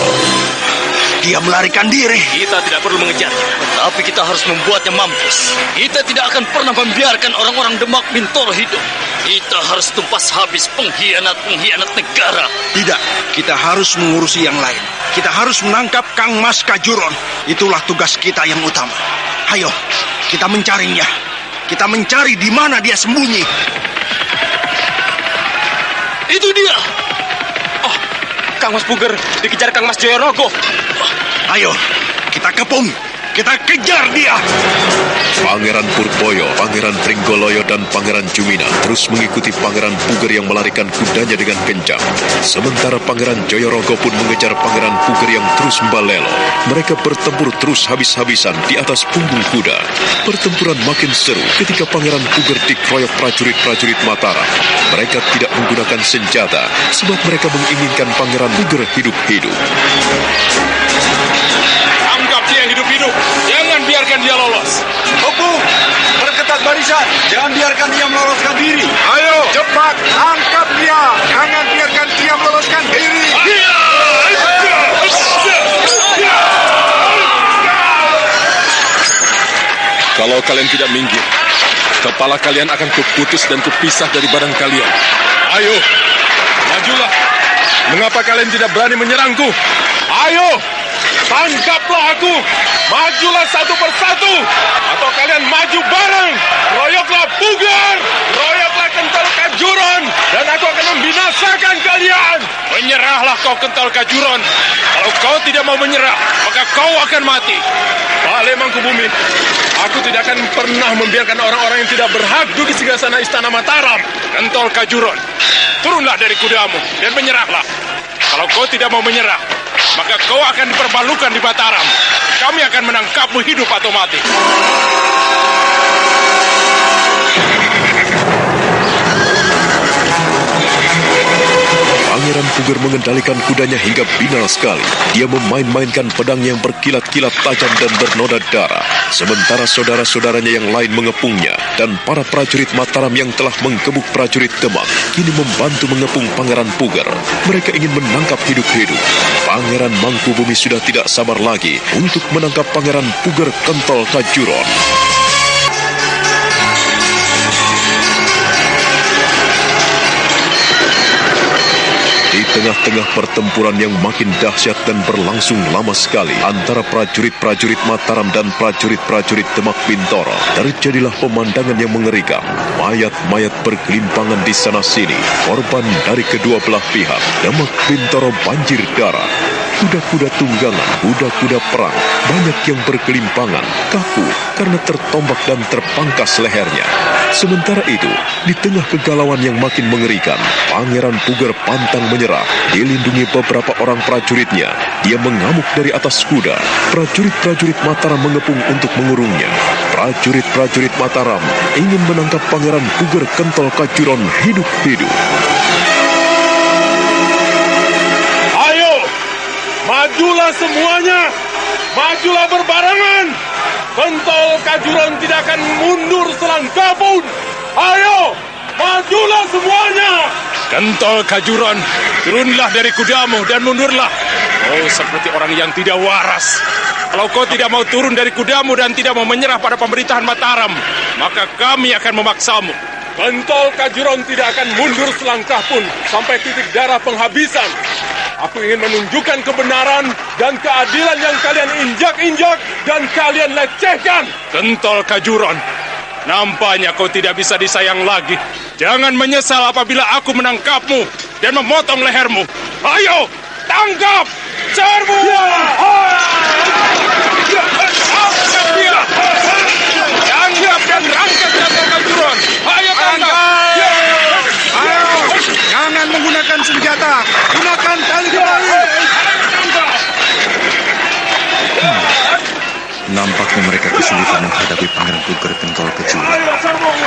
Dia melarikan diri. Kita tidak perlu mengejarnya, tapi kita harus membuatnya mampus. Kita tidak akan pernah membiarkan orang-orang Demak Bintoro hidup. Kita harus tumpas habis pengkhianat-pengkhianat negara. Tidak, kita harus mengurusi yang lain. Kita harus menangkap Kang Mas Kajuron. Itulah tugas kita yang utama. Ayo, kita mencarinya. Kita mencari di mana dia sembunyi. Itu dia. Oh, Kang Mas Puger dikejar Kang Mas Joyorogo. Ayo, kita kepung. Kita kejar dia. Pangeran Purboyo, Pangeran Pringgoloyo, dan Pangeran Juminah terus mengikuti Pangeran Puger yang melarikan kudanya dengan kencang. Sementara Pangeran Joyorogo pun mengejar Pangeran Puger yang terus membalelo. Mereka bertempur terus habis-habisan di atas punggung kuda. Pertempuran makin seru ketika Pangeran Puger dikeroyok prajurit-prajurit Mataram. Mereka tidak menggunakan senjata sebab mereka menginginkan Pangeran Puger hidup-hidup. Jangan biarkan dia lolos. Topu, perketat barisan. Jangan biarkan dia meloloskan diri. Ayo, Cepat, angkat dia. Jangan biarkan dia meloloskan diri. kalau kalian tidak minggir, kepala kalian akan kuputus dan kupisah dari badan kalian. Ayo, majulah. Mengapa kalian tidak berani menyerangku? Ayo! Tangkaplah aku. Majulah satu persatu. Atau kalian maju bareng. Royoklah Puger. Royoklah Kentol Kajuron. Dan aku akan membinasakan kalian. Menyerahlah kau Kentol Kajuron. Kalau kau tidak mau menyerah, maka kau akan mati. Bale Mangkubumi, aku tidak akan pernah membiarkan orang-orang yang tidak berhak duduk di singgasana Istana Mataram. Kentol Kajuron, turunlah dari kudamu dan menyerahlah. Kalau kau tidak mau menyerah, maka kau akan dipermalukan di Mataram. Kami akan menangkapmu hidup atau mati. Pangeran Puger mengendalikan kudanya hingga binal sekali. Dia memain-mainkan pedangnya yang berkilat-kilat tajam dan bernoda darah. Sementara saudara-saudaranya yang lain mengepungnya. Dan para prajurit Mataram yang telah menggebuk prajurit Demak kini membantu mengepung Pangeran Puger. Mereka ingin menangkap hidup-hidup. Pangeran Mangkubumi sudah tidak sabar lagi untuk menangkap Pangeran Puger Kentol Kajuron. Di tengah-tengah pertempuran yang makin dahsyat dan berlangsung lama sekali antara prajurit-prajurit Mataram dan prajurit-prajurit Demak Bintoro, terjadilah pemandangan yang mengerikan. Mayat-mayat bergelimpangan di sana-sini, korban dari kedua belah pihak. Demak Bintoro banjir darah. Kuda-kuda tunggangan, kuda-kuda perang, banyak yang bergelimpangan, kaku karena tertombak dan terpangkas lehernya. Sementara itu, di tengah kegalauan yang makin mengerikan, Pangeran Puger pantang menyerah, dilindungi beberapa orang prajuritnya. Dia mengamuk dari atas kuda. Prajurit-prajurit Mataram mengepung untuk mengurungnya. Prajurit-prajurit Mataram ingin menangkap Pangeran Puger Kentol Kajuron hidup-hidup. Majulah semuanya, majulah berbarengan. Kentol Kajuron tidak akan mundur selangkah pun. Ayo, majulah semuanya. Kentol Kajuron, turunlah dari kudamu dan mundurlah. Oh, seperti orang yang tidak waras. Kalau kau tidak mau turun dari kudamu dan tidak mau menyerah pada pemerintahan Mataram, maka kami akan memaksamu. Kentol Kajuron tidak akan mundur selangkah pun sampai titik darah penghabisan. Aku ingin menunjukkan kebenaran dan keadilan yang kalian injak-injak dan kalian lecehkan. Kentol Kajuron, nampaknya kau tidak bisa disayang lagi. Jangan menyesal apabila aku menangkapmu dan memotong lehermu. Ayo, tangkap! Serbu! Tangkap dia! Tangkap dan rangkap Kentol Kajuron! Ayo, tangkap! Ayo, jangan menggunakan senjata. Gunakan tali kembali. Nampaknya mereka kesulitan menghadapi Pangeran Puger Kentol Kajuron.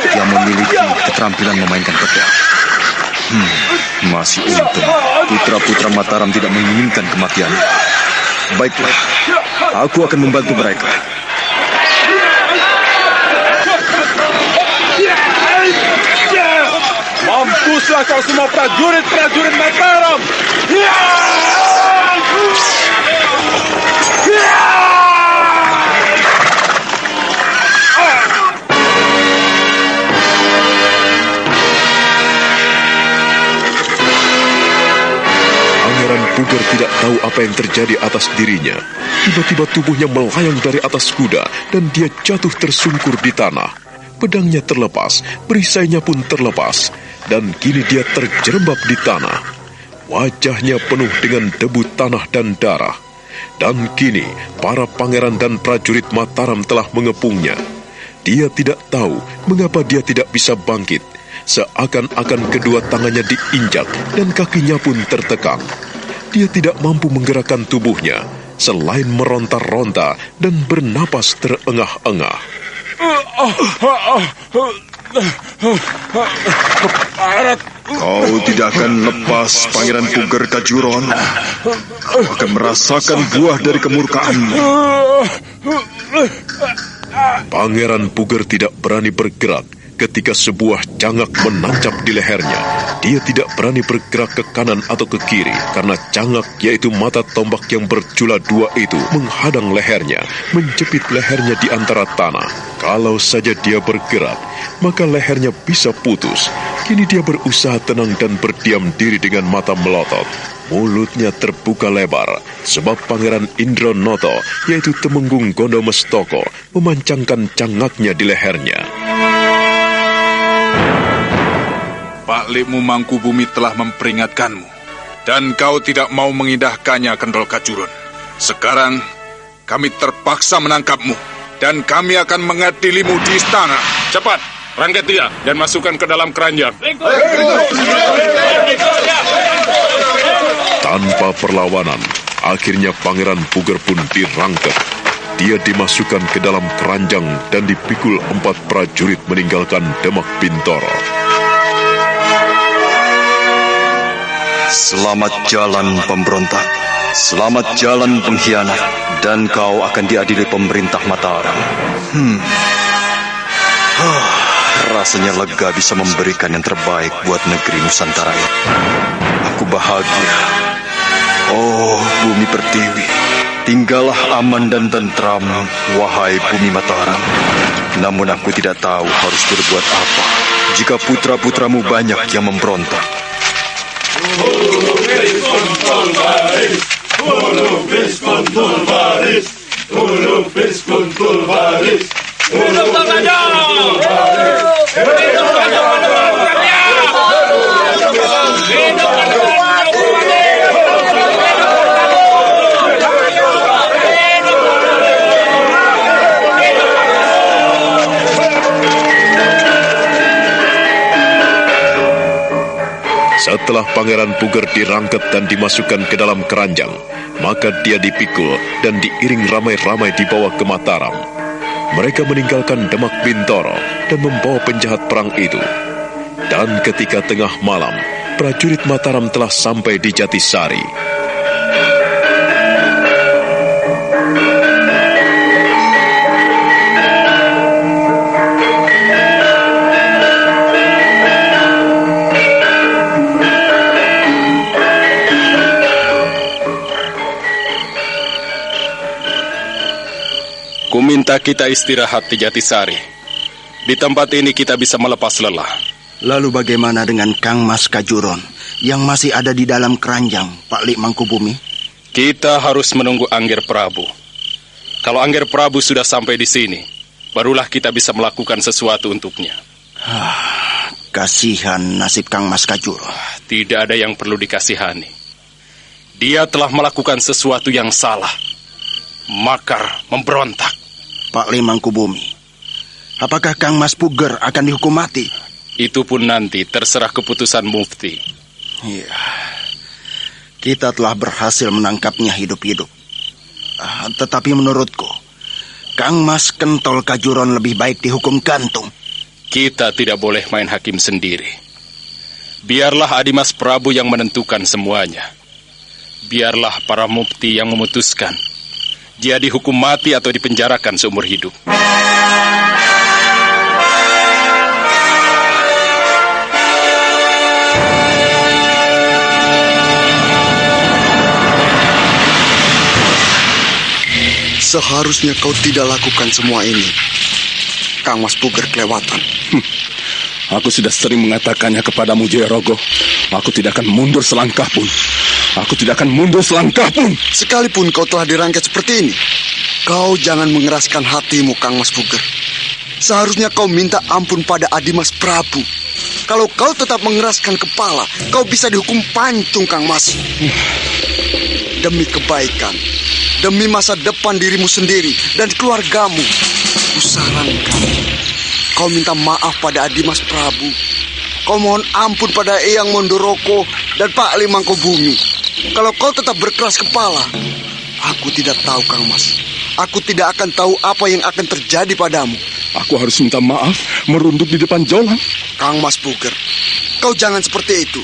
Dia memiliki keterampilan memainkan pedang. Masih untung putra-putra Mataram tidak menginginkan kematian. Baiklah, aku akan membantu mereka. Mampuslah kau semua prajurit-prajurit Mataram. Pangeran Puger tidak tahu apa yang terjadi atas dirinya. Tiba-tiba tubuhnya melayang dari atas kuda dan dia jatuh tersungkur di tanah. Pedangnya terlepas, perisainya pun terlepas, dan kini dia terjerembab di tanah. Wajahnya penuh dengan debu tanah dan darah. Dan kini para pangeran dan prajurit Mataram telah mengepungnya. Dia tidak tahu mengapa dia tidak bisa bangkit. Seakan-akan kedua tangannya diinjak dan kakinya pun tertekan. Dia tidak mampu menggerakkan tubuhnya selain meronta-ronta dan bernapas terengah-engah. Kau tidak akan lepas, Pangeran Puger Kajuron. Kau akan merasakan buah dari kemurkaanmu. Pangeran Puger tidak berani bergerak ketika sebuah cangak menancap di lehernya. Dia tidak berani bergerak ke kanan atau ke kiri karena cangak, yaitu mata tombak yang berjula dua itu, menghadang lehernya, menjepit lehernya di antara tanah. Kalau saja dia bergerak, maka lehernya bisa putus. Kini dia berusaha tenang dan berdiam diri dengan mata melotot. Mulutnya terbuka lebar, sebab Pangeran Indronoto, yaitu Temenggung Gondomestoko, memancangkan cangaknya di lehernya. Pak Likmu Mangkubumi telah memperingatkanmu, dan kau tidak mau mengindahkannya, Kendol Kajurun. Sekarang, kami terpaksa menangkapmu, dan kami akan mengadilimu di istana. Cepat, rangket dia dan masukkan ke dalam keranjang. Tanpa perlawanan, akhirnya Pangeran Puger pun dirangkep. Dia dimasukkan ke dalam keranjang dan dipikul 4 prajurit meninggalkan Demak Bintoro. Selamat jalan pemberontak, selamat jalan pengkhianat, dan kau akan diadili pemerintah Mataram. Rasanya lega bisa memberikan yang terbaik buat negeri Nusantara ini. Aku bahagia. Oh, bumi pertiwi, tinggallah aman dan tentram, wahai bumi Mataram. Namun aku tidak tahu harus berbuat apa jika putra-putramu banyak yang memberontak. Setelah Pangeran Puger dirangkep dan dimasukkan ke dalam keranjang, maka dia dipikul dan diiring ramai-ramai dibawa ke Mataram. Mereka meninggalkan Demak Bintoro dan membawa penjahat perang itu. Dan ketika tengah malam, prajurit Mataram telah sampai di Jatisari. Ku minta kita istirahat di Jatisari. Di tempat ini kita bisa melepas lelah. Lalu bagaimana dengan Kang Mas Kajuron yang masih ada di dalam keranjang, Pak Lik Mangkubumi? Kita harus menunggu Angger Prabu. Kalau Angger Prabu sudah sampai di sini, barulah kita bisa melakukan sesuatu untuknya. Kasihan nasib Kang Mas Kajuron. Tidak ada yang perlu dikasihani. Dia telah melakukan sesuatu yang salah. Makar, memberontak. Pak Lik Mangkubumi, apakah Kang Mas Puger akan dihukum mati? Itu pun nanti terserah keputusan Mufti. Iya, kita telah berhasil menangkapnya hidup-hidup. Tetapi menurutku, Kang Mas Kentol Kajuron lebih baik dihukum gantung. Kita tidak boleh main hakim sendiri. Biarlah Adimas Prabu yang menentukan semuanya. Biarlah para mufti yang memutuskan. Dia dihukum mati atau dipenjarakan seumur hidup. Seharusnya kau tidak lakukan semua ini. Kang Mas Puger kelewatan. Aku sudah sering mengatakannya kepadamu, Jayorogo. Aku tidak akan mundur selangkah pun. Aku tidak akan mundur selangkah pun. Sekalipun kau telah dirangket seperti ini, kau jangan mengeraskan hatimu, Kang Mas Puger. Seharusnya kau minta ampun pada Adimas Prabu. Kalau kau tetap mengeraskan kepala, kau bisa dihukum pancung, Kang Mas. Demi kebaikan, demi masa depan dirimu sendiri dan keluargamu, kusarankan kau minta maaf pada Adimas Prabu. Kau mohon ampun pada Eyang Mondoroko dan Pak Lik Mangkubumi. Kalau kau tetap berkeras kepala, aku tidak tahu, Kang Mas. Aku tidak akan tahu apa yang akan terjadi padamu. Aku harus minta maaf, merunduk di depan Jolang. Kang Mas Puger, kau jangan seperti itu.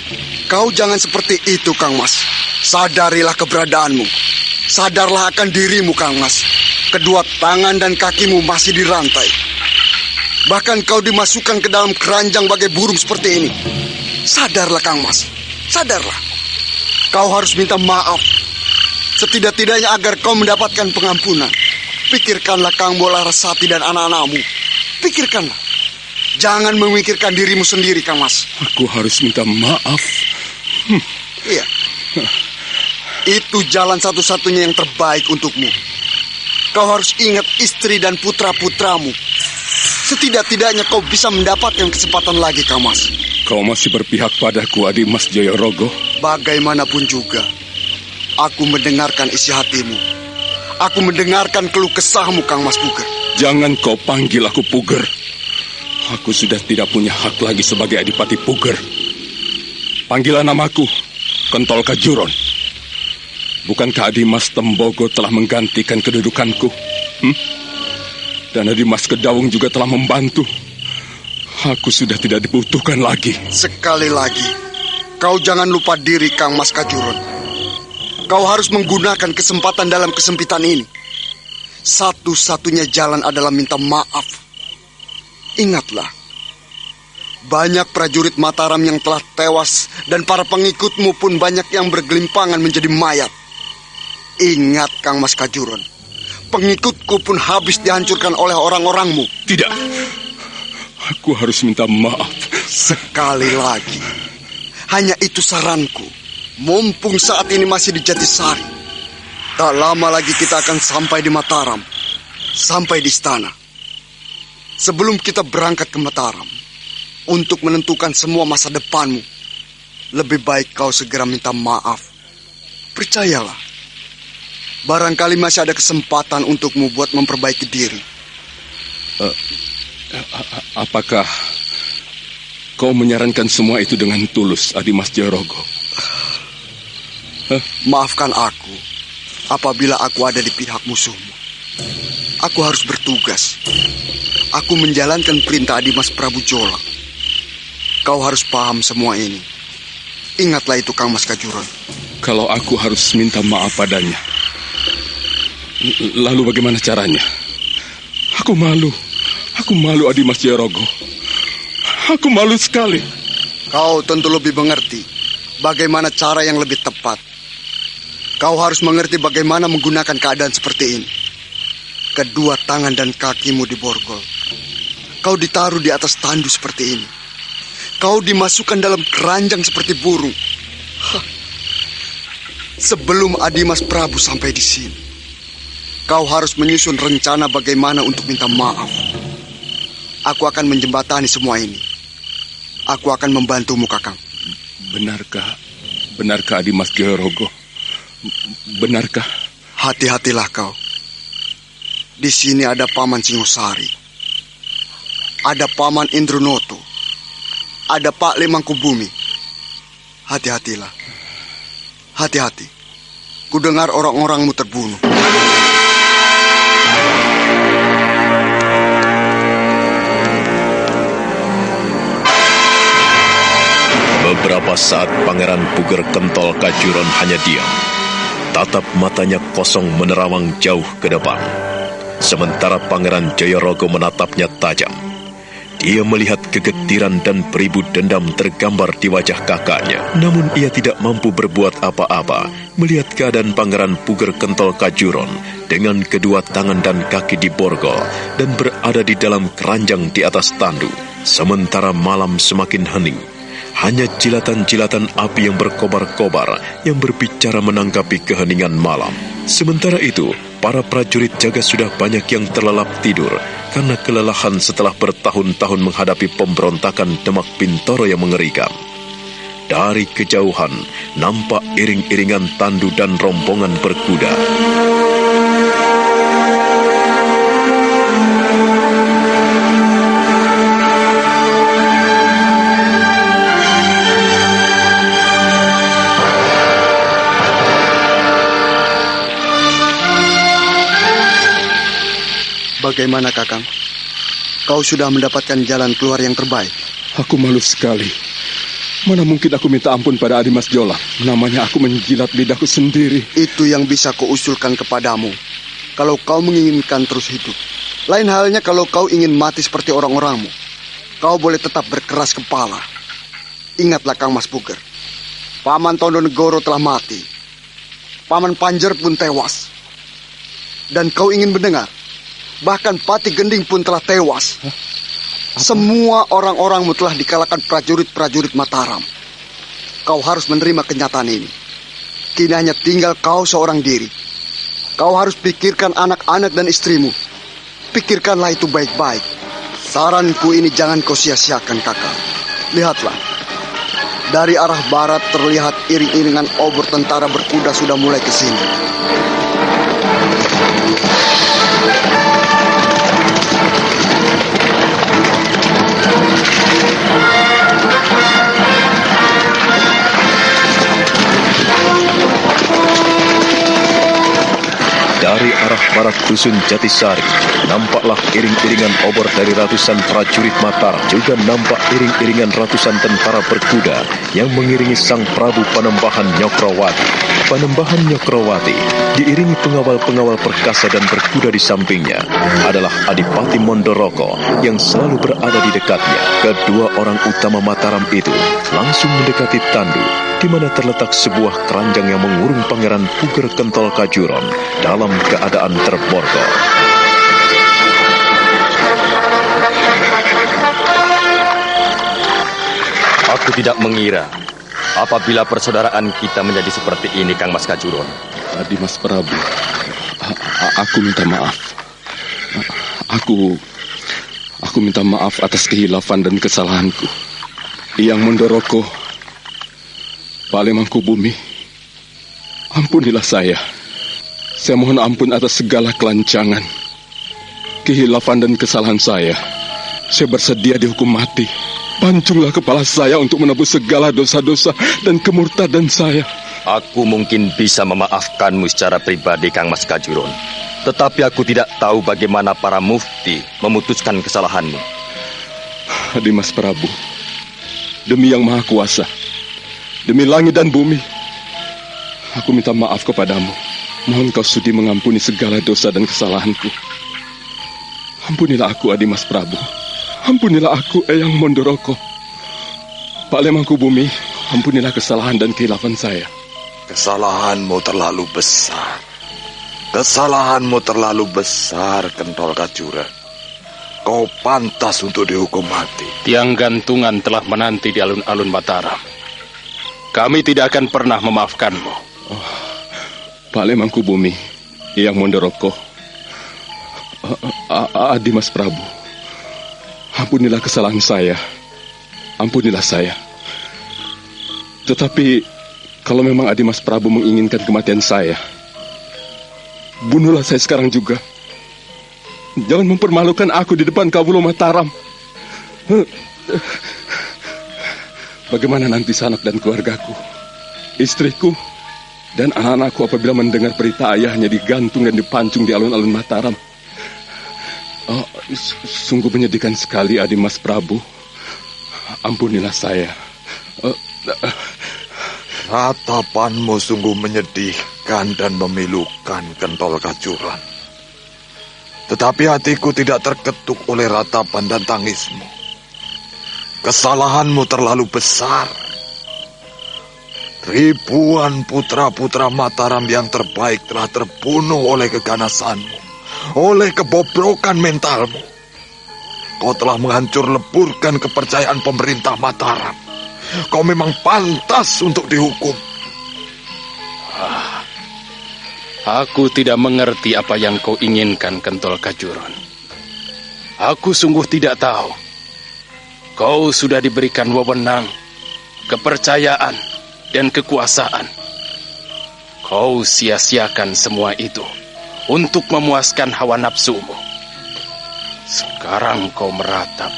Kau jangan seperti itu, Kang Mas. Sadarilah keberadaanmu. Sadarlah akan dirimu, Kang Mas. Kedua tangan dan kakimu masih dirantai. Bahkan kau dimasukkan ke dalam keranjang bagai burung seperti ini. Sadarlah, Kang Mas. Sadarlah. Kau harus minta maaf. Setidak-tidaknya agar kau mendapatkan pengampunan. Pikirkanlah Kang Bola Resati dan anak-anakmu. Pikirkanlah. Jangan memikirkan dirimu sendiri, Kang Mas. Aku harus minta maaf. Iya. Itu jalan satu-satunya yang terbaik untukmu. Kau harus ingat istri dan putra-putramu. Setidak-tidaknya kau bisa mendapatkan kesempatan lagi, Kang Mas. Kau masih berpihak padaku, Adimas Jayorogo? Bagaimanapun juga, aku mendengarkan isi hatimu. Aku mendengarkan keluh kesahmu, Kang Mas Puger. Jangan kau panggil aku Puger. Aku sudah tidak punya hak lagi sebagai Adipati Puger. Panggilan namaku Kentol Kajuron. Bukankah Adimas Tembogo telah menggantikan kedudukanku? Dan Adimas Kedawung juga telah membantu. Aku sudah tidak dibutuhkan lagi. Sekali lagi, kau jangan lupa diri, Kang Mas Kajuron. Kau harus menggunakan kesempatan dalam kesempitan ini. Satu-satunya jalan adalah minta maaf. Ingatlah, banyak prajurit Mataram yang telah tewas dan para pengikutmu pun banyak yang bergelimpangan menjadi mayat. Ingat, Kang Mas Kajuron, pengikutku pun habis dihancurkan oleh orang-orangmu. Tidak, aku harus minta maaf. Sekali lagi, hanya itu saranku. Mumpung saat ini masih di Jatisari, tak lama lagi kita akan sampai di Mataram, sampai di istana. Sebelum kita berangkat ke Mataram untuk menentukan semua masa depanmu, lebih baik kau segera minta maaf. Percayalah, barangkali masih ada kesempatan untukmu buat memperbaiki diri. Apakah kau menyarankan semua itu dengan tulus, Adimas Jayorogo? Maafkan aku apabila aku ada di pihak musuhmu. Aku harus bertugas. Aku menjalankan perintah Adimas Prabu Jolak. Kau harus paham semua ini. Ingatlah itu, Kang Mas Kajuron. Kalau aku harus minta maaf padanya, lalu bagaimana caranya? Aku malu. Aku malu, Adimas Jayorogo. Aku malu sekali. Kau tentu lebih mengerti bagaimana cara yang lebih tepat. Kau harus mengerti bagaimana menggunakan keadaan seperti ini. Kedua tangan dan kakimu diborgol. Kau ditaruh di atas tandu seperti ini. Kau dimasukkan dalam keranjang seperti burung. Sebelum Adimas Prabu sampai di sini, kau harus menyusun rencana bagaimana untuk minta maaf. Aku akan menjembatani semua ini. Aku akan membantumu, Kakang. Benarkah Adimas Jayorogo? Benarkah? Hati-hatilah kau. Di sini ada Paman Singosari, ada Paman Indronoto, ada Pak Lemangkubumi. Hati-hatilah. Hati-hati. Kudengar orang-orangmu terbunuh. Beberapa saat Pangeran Puger Kentol Kajuron hanya diam. Tatap matanya kosong menerawang jauh ke depan. Sementara Pangeran Jayorogo menatapnya tajam. Dia melihat kegetiran dan beribu dendam tergambar di wajah kakaknya. Namun ia tidak mampu berbuat apa-apa melihat keadaan Pangeran Puger Kentol Kajuron dengan kedua tangan dan kaki diborgol dan berada di dalam keranjang di atas tandu. Sementara malam semakin hening. Hanya jilatan-jilatan api yang berkobar-kobar yang berbicara menanggapi keheningan malam. Sementara itu, para prajurit jaga sudah banyak yang terlelap tidur karena kelelahan setelah bertahun-tahun menghadapi pemberontakan Demak Bintoro yang mengerikan. Dari kejauhan, nampak iring-iringan tandu dan rombongan berkuda. Bagaimana, Kakang? Kau sudah mendapatkan jalan keluar yang terbaik? Aku malu sekali. Mana mungkin aku minta ampun pada Adimas Jolak. Namanya aku menjilat lidahku sendiri. Itu yang bisa kuusulkan kepadamu. Kalau kau menginginkan terus hidup. Lain halnya kalau kau ingin mati seperti orang-orangmu. Kau boleh tetap berkeras kepala. Ingatlah, Kang Mas Puger. Paman Tondonegoro telah mati. Paman Panjer pun tewas. Dan kau ingin mendengar? Bahkan Pati Gending pun telah tewas. Semua orang-orangmu telah dikalahkan prajurit-prajurit Mataram. Kau harus menerima kenyataan ini. kini hanya tinggal kau seorang diri. Kau harus pikirkan anak-anak dan istrimu. Pikirkanlah itu baik-baik. Saranku ini jangan kau sia-siakan, kakak. Lihatlah, dari arah barat terlihat iring-iringan obor tentara berkuda sudah mulai ke sini. Dari arah barat dusun Jatisari, nampaklah iring-iringan obor dari ratusan prajurit Mataram. Juga nampak iring-iringan ratusan tentara berkuda yang mengiringi Sang Prabu Panembahan Nyokrawati. Panembahan Nyokrawati diiringi pengawal-pengawal perkasa dan berkuda di sampingnya adalah Adipati Mondoroko yang selalu berada di dekatnya. Kedua orang utama Mataram itu langsung mendekati tandu di mana terletak sebuah keranjang yang mengurung Pangeran Puger Kentol Kajuron dalam keadaan terborgol. Aku tidak mengira apabila persaudaraan kita menjadi seperti ini, Kang Mas Kajuron. Dimas Prabu, aku minta maaf. Aku minta maaf atas kehilafan dan kesalahanku. Yang Mondoroko, Pale Mangkubumi, ampunilah saya. Saya mohon ampun atas segala kelancangan, kehilafan dan kesalahan saya. Saya bersedia dihukum mati. Pancunglah kepala saya untuk menebus segala dosa-dosa dan kemurtadan saya. Aku mungkin bisa memaafkanmu secara pribadi, Kang Mas Kajuron. Tetapi aku tidak tahu bagaimana para mufti memutuskan kesalahanmu. Dimas Prabu, demi Yang Maha Kuasa, demi langit dan bumi, aku minta maaf kepadamu. Mohon kau sudi mengampuni segala dosa dan kesalahanku. Ampunilah aku, Adimas Prabu. Ampunilah aku, Eyang Mondoroko. Pale Mangkubumi, ampunilah kesalahan dan kehilafan saya. Kesalahanmu terlalu besar. Kesalahanmu terlalu besar, Kentol Kajuron. Kau pantas untuk dihukum mati. Tiang gantungan telah menanti di alun-alun Mataram. Kami tidak akan pernah memaafkanmu. Pale Mangkubumi, Eyang Mondoroko, Dimas Prabu, ampunilah kesalahan saya. Ampunilah saya. Tetapi kalau memang Adimas Prabu menginginkan kematian saya, bunuhlah saya sekarang juga. Jangan mempermalukan aku di depan Kawulo Mataram. Bagaimana nanti sanak dan keluargaku, istriku, dan anak-anakku apabila mendengar berita ayahnya digantung dan dipancung di alun-alun Mataram? Sungguh menyedihkan sekali, Adimas Prabu. Ampunilah saya. Ratapanmu sungguh menyedihkan dan memilukan, Kentol Kajuron. Tetapi hatiku tidak terketuk oleh ratapan dan tangismu. Kesalahanmu terlalu besar. Ribuan putra-putra Mataram yang terbaik telah terbunuh oleh keganasanmu, oleh kebobrokan mentalmu. Kau telah menghancur leburkan kepercayaan pemerintah Mataram. Kau memang pantas untuk dihukum. Aku tidak mengerti apa yang kau inginkan, Kentol Kajuron. Aku sungguh tidak tahu. Kau sudah diberikan wewenang, kepercayaan, dan kekuasaan. Kau sia-siakan semua itu untuk memuaskan hawa nafsumu. Sekarang kau meratap,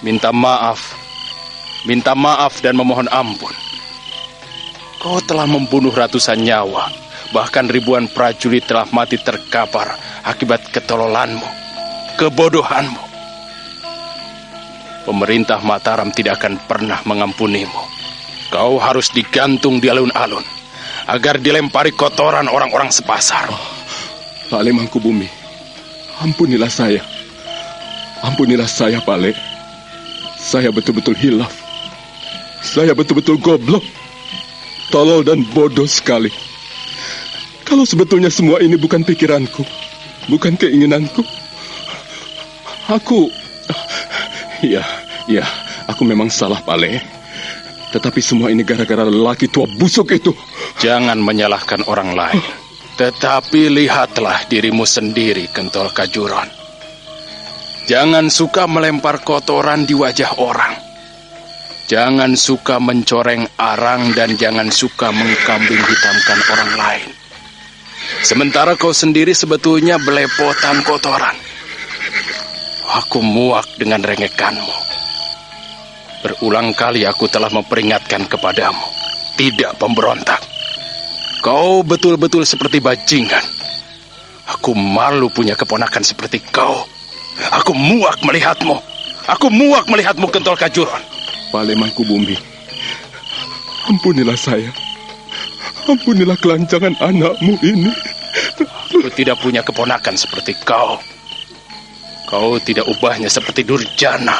minta maaf dan memohon ampun. Kau telah membunuh ratusan nyawa, bahkan ribuan prajurit telah mati terkapar akibat ketololanmu, kebodohanmu. Pemerintah Mataram tidak akan pernah mengampunimu. Kau harus digantung di alun-alun agar dilempari kotoran orang-orang sepasar. Pale Mangkubumi, ampunilah saya. Ampunilah saya, Pale. Saya betul-betul hilaf. Saya betul-betul goblok, tolol dan bodoh sekali. Kalau sebetulnya semua ini bukan pikiranku, bukan keinginanku, Ya, aku memang salah, Pale. Tetapi semua ini gara-gara lelaki tua busuk itu. Jangan menyalahkan orang lain. Tetapi lihatlah dirimu sendiri, Kentol Kajuron. Jangan suka melempar kotoran di wajah orang. Jangan suka mencoreng arang dan jangan suka mengkambing hitamkan orang lain. Sementara kau sendiri sebetulnya belepotan kotoran. Aku muak dengan rengekanmu. Berulang kali aku telah memperingatkan kepadamu. Tidak pemberontak. Kau betul-betul seperti bajingan. Aku malu punya keponakan seperti kau. Aku muak melihatmu. Aku muak melihatmu, Kentol Kajuron. Pak Mangkubumi, ampunilah saya. Ampunilah kelancangan anakmu ini. Aku tidak punya keponakan seperti kau. Kau tidak ubahnya seperti Durjana.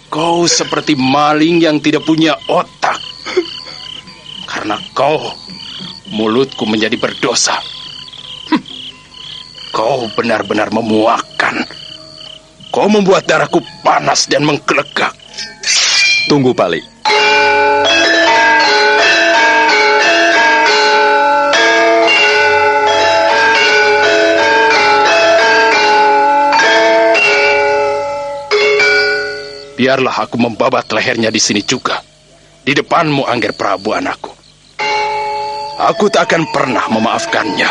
Kau seperti maling yang tidak punya otak. Karena kau, mulutku menjadi berdosa. Kau benar-benar memuakkan. Kau membuat darahku panas dan menggelegak. Tunggu, Pak Li. Biarlah aku membabat lehernya di sini juga. Di depanmu, Angger Prabu, anakku. Aku tak akan pernah memaafkannya.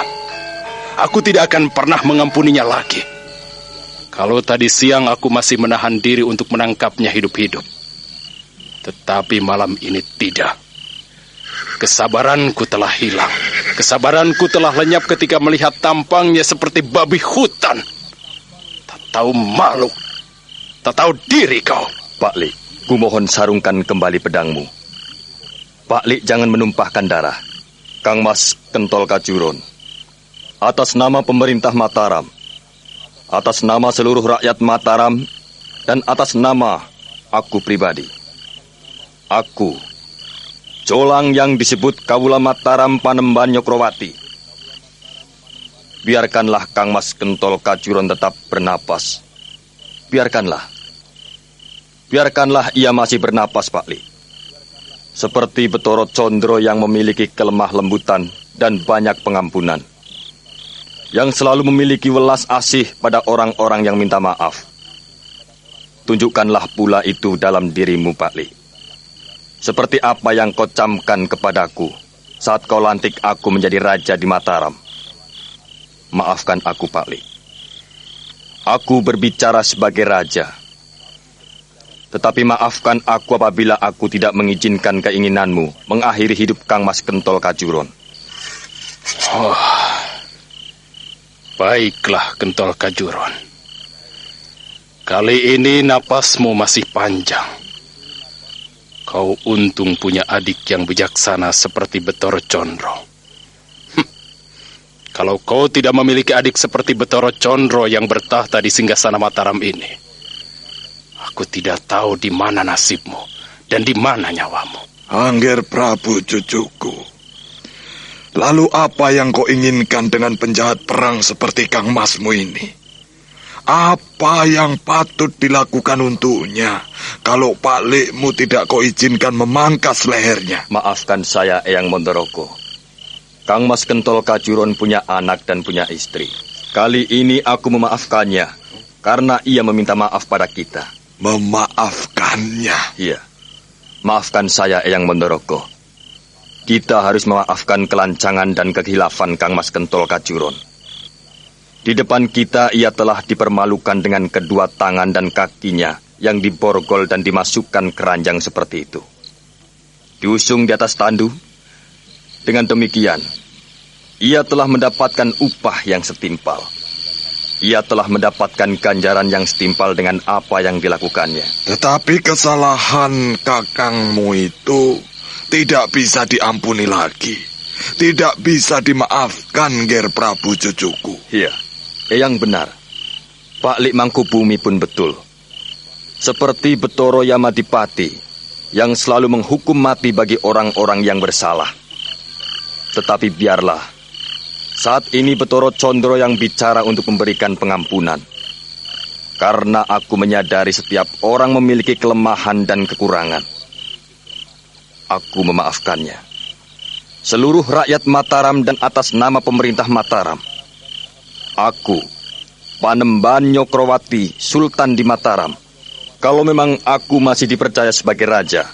Aku tidak akan pernah mengampuninya lagi. Kalau tadi siang aku masih menahan diri untuk menangkapnya hidup-hidup. Tetapi malam ini tidak. Kesabaranku telah hilang. Kesabaranku telah lenyap ketika melihat tampangnya seperti babi hutan. Tak tahu malu. Tak tahu diri kau. Pak Li, kumohon sarungkan kembali pedangmu. Pak Li, jangan menumpahkan darah. Kang Mas Kentol Kajuron, atas nama pemerintah Mataram, atas nama seluruh rakyat Mataram, dan atas nama aku pribadi, aku, Jolang yang disebut Kawula Mataram Panembahan Nyokrowati, biarkanlah Kang Mas Kentol Kajuron tetap bernapas. Biarkanlah ia masih bernapas, Pak Li. Seperti Betoro Condro yang memiliki kelemah lembutan dan banyak pengampunan. Yang selalu memiliki welas asih pada orang-orang yang minta maaf. Tunjukkanlah pula itu dalam dirimu, Pak Li. Seperti apa yang kau camkan kepadaku saat kau lantik aku menjadi raja di Mataram. Maafkan aku, Pak Li. Aku berbicara sebagai raja. Tetapi maafkan aku apabila aku tidak mengizinkan keinginanmu mengakhiri hidup Kang Mas Kentol Kajuron. Oh, baiklah, Kentol Kajuron. Kali ini napasmu masih panjang. Kau untung punya adik yang bijaksana seperti Betoro Condro. Kalau kau tidak memiliki adik seperti Betoro Condro yang bertahta di singgasana Mataram ini, aku tidak tahu di mana nasibmu dan di mana nyawamu. Angger Prabu, cucuku. Lalu apa yang kau inginkan dengan penjahat perang seperti Kang Masmu ini? Apa yang patut dilakukan untuknya kalau Pak Likmu tidak kau izinkan memangkas lehernya? Maafkan saya, Eyang Mondoroko. Kang Mas Kentol Kajuron punya anak dan punya istri. Kali ini aku memaafkannya karena ia meminta maaf pada kita. Memaafkannya? Iya. Maafkan saya, Eyang Mondoroko. Kita harus memaafkan kelancangan dan kekhilafan Kang Mas Kentol Kajuron. Di depan kita ia telah dipermalukan dengan kedua tangan dan kakinya yang diborgol dan dimasukkan keranjang seperti itu. Diusung di atas tandu. Dengan demikian, ia telah mendapatkan upah yang setimpal. Ia telah mendapatkan ganjaran yang setimpal dengan apa yang dilakukannya. Tetapi kesalahan kakangmu itu tidak bisa diampuni lagi. Tidak bisa dimaafkan, Ger Prabu, cucuku. Iya, Eyang benar. Pak Lik Mangkubumi pun betul. Seperti Betoro Yamadipati yang selalu menghukum mati bagi orang-orang yang bersalah. Tetapi biarlah, saat ini Betoro Condro yang bicara untuk memberikan pengampunan. Karena aku menyadari setiap orang memiliki kelemahan dan kekurangan. Aku memaafkannya. seluruh rakyat Mataram dan atas nama pemerintah Mataram, aku, Panembahan Nyokrowati, Sultan di Mataram, kalau memang aku masih dipercaya sebagai raja,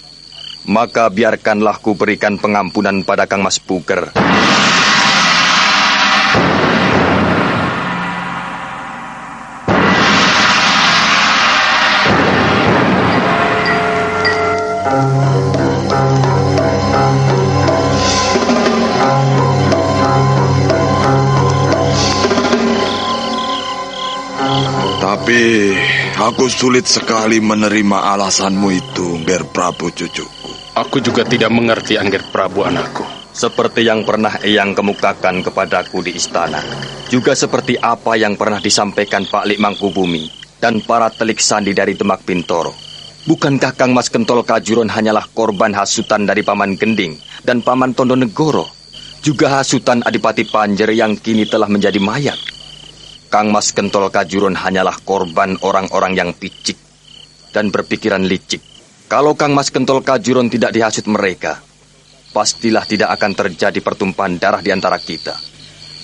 maka biarkanlah ku berikan pengampunan pada Kang Mas Puger. Tapi aku sulit sekali menerima alasanmu itu, Angger Prabu cucuku. Aku juga tidak mengerti, Angger Prabu anakku. Seperti yang pernah Eyang kemukakan kepadaku di istana, juga seperti apa yang pernah disampaikan Pak Lik Mangkubumi dan para telik sandi dari Demak Bintoro. Bukankah Kang Mas Kentol Kajuron hanyalah korban hasutan dari Paman Gending dan Paman Tondonegoro, juga hasutan Adipati Panjer yang kini telah menjadi mayat? Kang Mas Kentol Kajuron hanyalah korban orang-orang yang picik dan berpikiran licik. Kalau Kang Mas Kentol Kajuron tidak dihasut mereka, pastilah tidak akan terjadi pertumpahan darah di antara kita.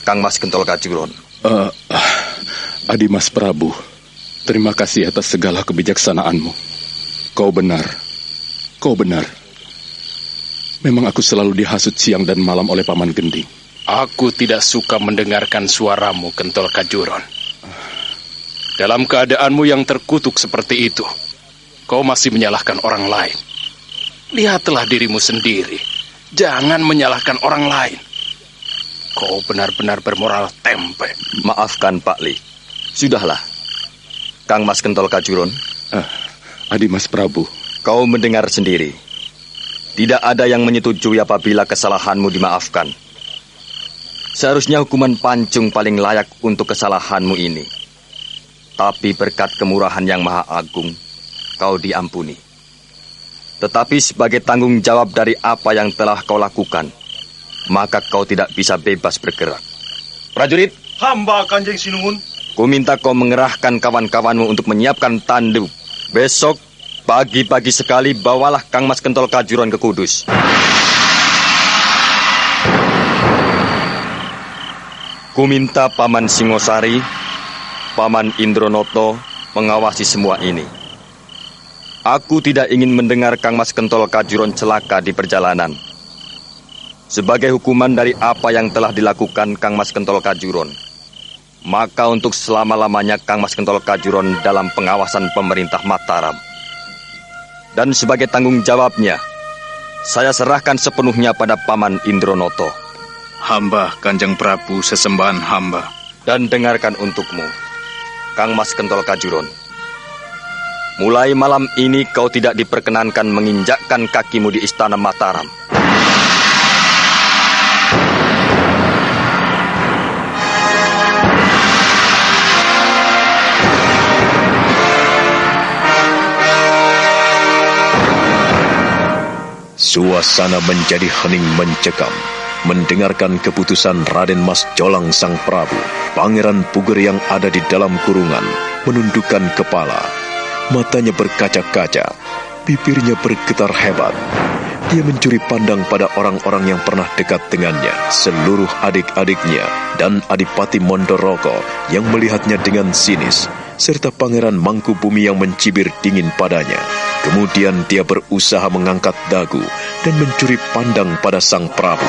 Kang Mas Kentol Kajuron. Adi Mas Prabu, terima kasih atas segala kebijaksanaanmu. Kau benar. Memang aku selalu dihasut siang dan malam oleh Paman Gending. Aku tidak suka mendengarkan suaramu, Kentol Kajuron. Dalam keadaanmu yang terkutuk seperti itu, kau masih menyalahkan orang lain. Lihatlah dirimu sendiri. Jangan menyalahkan orang lain. Kau benar-benar bermoral tempe. Maafkan Pak Li. Sudahlah. Kang Mas Kentol Kajuron. Adi Mas Prabu. Kau mendengar sendiri. Tidak ada yang menyetujui apabila kesalahanmu dimaafkan. Seharusnya hukuman pancung paling layak untuk kesalahanmu ini. Tapi berkat kemurahan yang maha agung, kau diampuni. Tetapi sebagai tanggung jawab dari apa yang telah kau lakukan, maka kau tidak bisa bebas bergerak. Prajurit, hamba Kanjeng Sinuhun. Ku minta kau mengerahkan kawan-kawanmu untuk menyiapkan tandu. Besok, pagi-pagi sekali bawalah Kang Mas Kentol Kajuron ke Kudus. Ku minta Paman Singosari, Paman Indronoto mengawasi semua ini. Aku tidak ingin mendengar Kang Mas Kentol Kajuron celaka di perjalanan. Sebagai hukuman dari apa yang telah dilakukan Kang Mas Kentol Kajuron, maka untuk selama-lamanya Kang Mas Kentol Kajuron dalam pengawasan pemerintah Mataram. Dan sebagai tanggung jawabnya, saya serahkan sepenuhnya pada Paman Indronoto. Hamba Kanjeng Prabu sesembahan hamba. Dan dengarkan untukmu, Kang Mas Kentol Kajuron. Mulai malam ini kau tidak diperkenankan menginjakkan kakimu di istana Mataram. Suasana menjadi hening mencekam. Mendengarkan keputusan Raden Mas Jolang Sang Prabu, Pangeran Puger yang ada di dalam kurungan menundukkan kepala. Matanya berkaca-kaca, bibirnya bergetar hebat. Dia mencuri pandang pada orang-orang yang pernah dekat dengannya, seluruh adik-adiknya dan Adipati Mondoroko yang melihatnya dengan sinis, serta Pangeran Mangkubumi yang mencibir dingin padanya. Kemudian dia berusaha mengangkat dagu dan mencuri pandang pada Sang Prabu.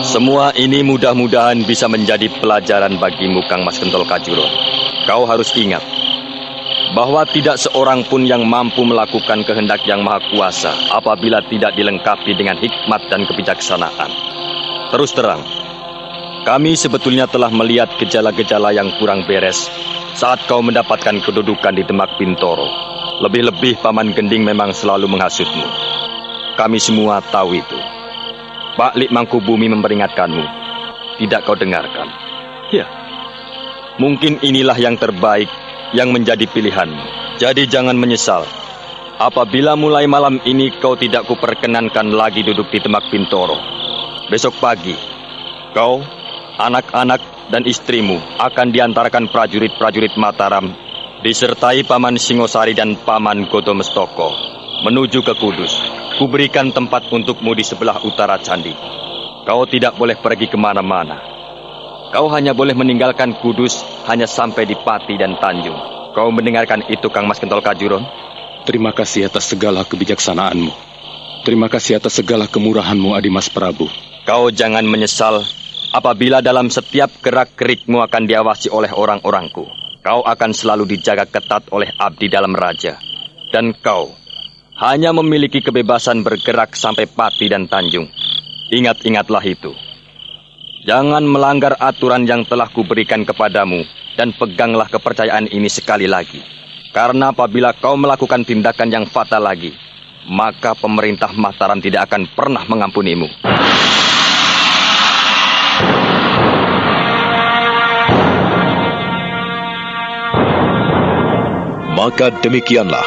Semua ini mudah-mudahan bisa menjadi pelajaran bagimu, Kang Mas Kentol Kajuron. Kau harus ingat bahwa tidak seorang pun yang mampu melakukan kehendak yang maha kuasa apabila tidak dilengkapi dengan hikmat dan kebijaksanaan. Terus terang, kami sebetulnya telah melihat gejala-gejala yang kurang beres saat kau mendapatkan kedudukan di Demak Bintoro. Lebih-lebih Paman Gending memang selalu menghasutmu. Kami semua tahu itu. Pak Lik Mangkubumi memperingatkanmu. Tidak kau dengarkan. Ya, mungkin inilah yang terbaik yang menjadi pilihanmu. Jadi jangan menyesal apabila mulai malam ini kau tidak kuperkenankan lagi duduk di Demak Bintoro. Besok pagi, kau, anak-anak dan istrimu akan diantarkan prajurit-prajurit Mataram disertai Paman Singosari dan Paman Gotomestoko menuju ke Kudus. Kuberikan tempat untukmu di sebelah utara candi. Kau tidak boleh pergi kemana-mana. Kau hanya boleh meninggalkan Kudus hanya sampai di Pati dan Tanjung. Kau mendengarkan itu, Kang Mas Kentol Kajuron? Terima kasih atas segala kebijaksanaanmu. Terima kasih atas segala kemurahanmu, Adimas Prabu. Kau jangan menyesal apabila dalam setiap gerak-gerikmu akan diawasi oleh orang-orangku. Kau akan selalu dijaga ketat oleh abdi dalam raja. Dan kau hanya memiliki kebebasan bergerak sampai Pati dan Tanjung. Ingat-ingatlah itu. Jangan melanggar aturan yang telah kuberikan kepadamu dan peganglah kepercayaan ini sekali lagi. Karena apabila kau melakukan tindakan yang fatal lagi, maka pemerintah Mataram tidak akan pernah mengampunimu. Maka demikianlah,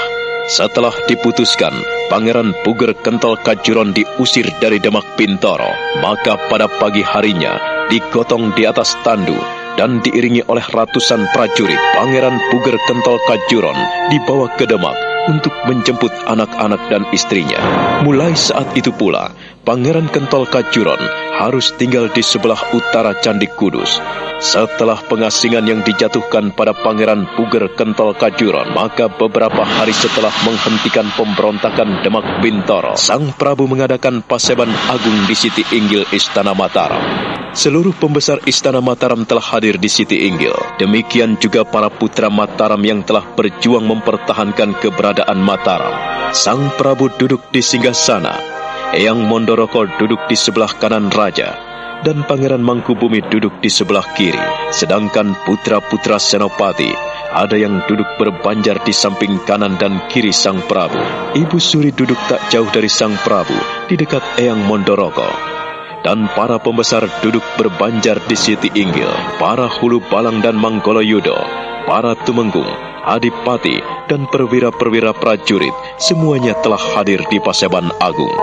setelah diputuskan, Pangeran Puger Kentol Kajuron diusir dari Demak Bintoro. Maka pada pagi harinya, digotong di atas tandu dan diiringi oleh ratusan prajurit, Pangeran Puger Kentol Kajuron dibawa ke Demak untuk menjemput anak-anak dan istrinya. Mulai saat itu pula, Pangeran Kentol Kajuron harus tinggal di sebelah utara Candi Kudus. Setelah pengasingan yang dijatuhkan pada Pangeran Puger Kentol Kajuron, maka beberapa hari setelah menghentikan pemberontakan Demak Bintoro, Sang Prabu mengadakan Paseban Agung di Siti Inggil Istana Mataram. Seluruh pembesar Istana Mataram telah hadir di Siti Inggil. Demikian juga para putra Mataram yang telah berjuang mempertahankan keberadaan Mataram. Sang Prabu duduk di singgasana, Eyang Mondoroko duduk di sebelah kanan raja, dan Pangeran Mangkubumi duduk di sebelah kiri. Sedangkan putra-putra Senopati ada yang duduk berbanjar di samping kanan dan kiri Sang Prabu. Ibu Suri duduk tak jauh dari Sang Prabu, di dekat Eyang Mondoroko. Dan para pembesar duduk berbanjar di Siti Inggil. Para Hulu Balang dan Manggoloyudo, para Tumenggung, Adipati, dan perwira-perwira prajurit, semuanya telah hadir di Paseban Agung.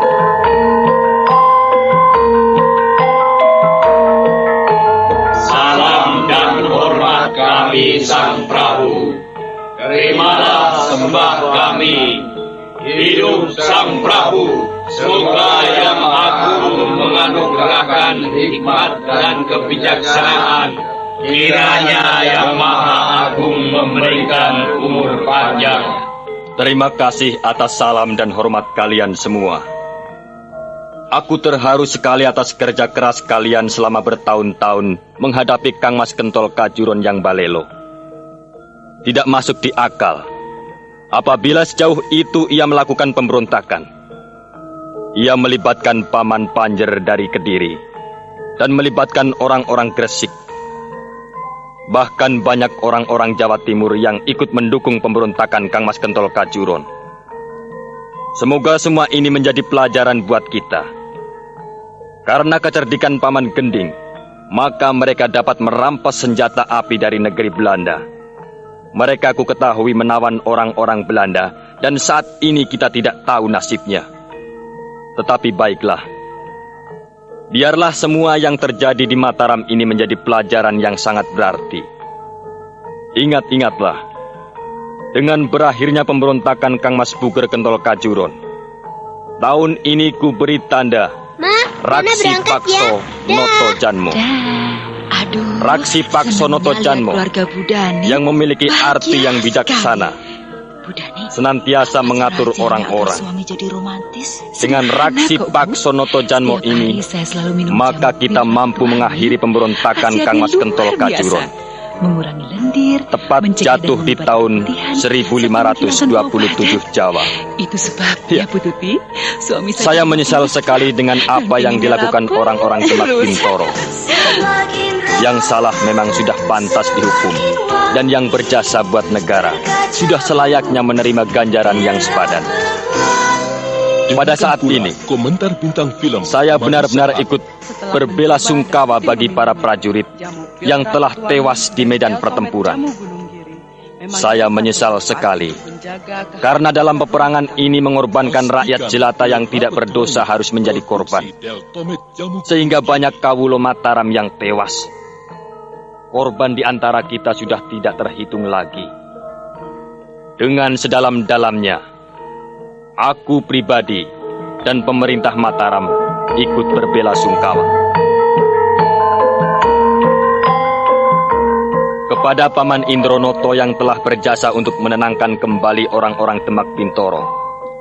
Salam dan hormat kami Sang Prabu. Terimalah sembah kami. Hidup Sang Prabu. Semoga Yang Agung menganugerahkan hikmat dan kebijaksanaan. Kiranya Yang Maha Agung memberikan umur panjang. Terima kasih atas salam dan hormat kalian semua. Aku terharu sekali atas kerja keras kalian selama bertahun-tahun menghadapi Kang Mas Kentol Kajuron yang balelo. Tidak masuk di akal apabila sejauh itu ia melakukan pemberontakan. Ia melibatkan Paman Panjer dari Kediri dan melibatkan orang-orang Gresik. Bahkan banyak orang-orang Jawa Timur yang ikut mendukung pemberontakan Kang Mas Kentol Kajuron. Semoga semua ini menjadi pelajaran buat kita. Karena kecerdikan Paman Gending, maka mereka dapat merampas senjata api dari negeri Belanda. Mereka ku ketahui menawan orang-orang Belanda, dan saat ini kita tidak tahu nasibnya. Tetapi baiklah, biarlah semua yang terjadi di Mataram ini menjadi pelajaran yang sangat berarti. Ingat-ingatlah, dengan berakhirnya pemberontakan Kang Mas Puger Kentol Kajuron, tahun ini ku beri tanda Raksi Pakso Noto Janmo. Raksi Pakso Noto Janmo yang memiliki arti yang bijaksana, senantiasa mengatur orang-orang. Dengan Raksi Pakso Noto Janmo ini, maka kita mampu mengakhiri pemberontakan Kang Mas Kentol Kajuron. Mengurangi lendir, tepat jatuh di tahun 1527 Jawa. Itu sebabnya, Bu Tuti, suami saya menyesal sekali dengan apa yang dilakukan orang-orang Demak Bintoro. Yang salah memang sudah pantas dihukum, dan yang berjasa buat negara sudah selayaknya menerima ganjaran yang sepadan. Pada saat ini, komentar bintang film, saya benar-benar ikut berbela sungkawa bagi para prajurit yang telah tewas di medan pertempuran. Saya menyesal sekali, karena dalam peperangan ini mengorbankan rakyat jelata yang tidak berdosa harus menjadi korban. Sehingga banyak kawulo Mataram yang tewas. Korban di antara kita sudah tidak terhitung lagi. Dengan sedalam-dalamnya, aku pribadi dan pemerintah Mataram ikut berbela sungkawa kepada Paman Indronoto yang telah berjasa untuk menenangkan kembali orang-orang Demak Bintoro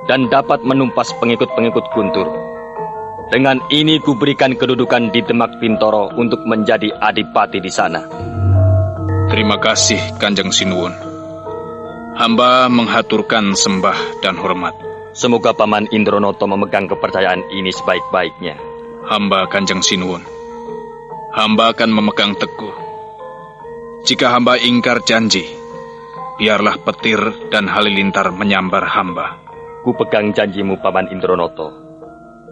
dan dapat menumpas pengikut-pengikut Guntur. Dengan ini kuberikan kedudukan di Demak Bintoro untuk menjadi adipati di sana. Terima kasih, Kanjeng Sinuwun. Hamba menghaturkan sembah dan hormat. Semoga Paman Indronoto memegang kepercayaan ini sebaik-baiknya. Hamba Kanjeng Sinuwun. Hamba akan memegang teguh. Jika hamba ingkar janji, biarlah petir dan halilintar menyambar hamba. Ku pegang janjimu, Paman Indronoto.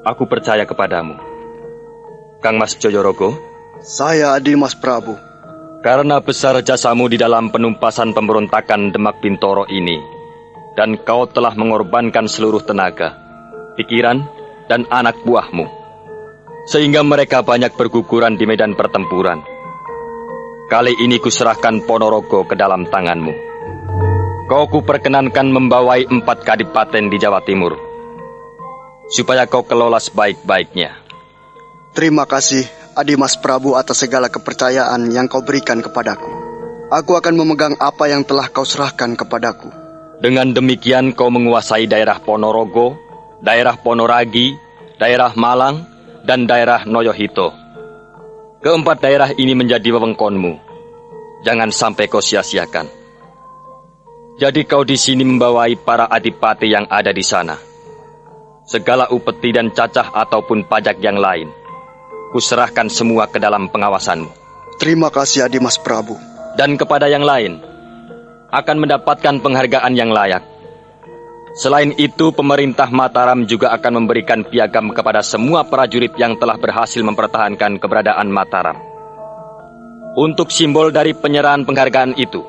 Aku percaya kepadamu. Kang Mas Joyorogo? Saya Adimas Prabu. Karena besar jasamu di dalam penumpasan pemberontakan Demak Bintoro ini, dan kau telah mengorbankan seluruh tenaga, pikiran, dan anak buahmu, sehingga mereka banyak berguguran di medan pertempuran. Kali ini kuserahkan Ponorogo ke dalam tanganmu. Kau kuperkenankan membawai 4 kadipaten di Jawa Timur, supaya kau kelola sebaik-baiknya. Terima kasih, Adimas Prabu, atas segala kepercayaan yang kau berikan kepadaku. Aku akan memegang apa yang telah kau serahkan kepadaku. Dengan demikian kau menguasai daerah Ponorogo, daerah Ponoragi, daerah Malang, dan daerah Noyohito. Keempat daerah ini menjadi wewengkonmu. Jangan sampai kau sia-siakan. Jadi kau di sini membawai para adipati yang ada di sana. Segala upeti dan cacah ataupun pajak yang lain, kuserahkan semua ke dalam pengawasanmu. Terima kasih, Adimas Prabu. Dan kepada yang lain, akan mendapatkan penghargaan yang layak. Selain itu, pemerintah Mataram juga akan memberikan piagam kepada semua prajurit yang telah berhasil mempertahankan keberadaan Mataram. Untuk simbol dari penyerahan penghargaan itu,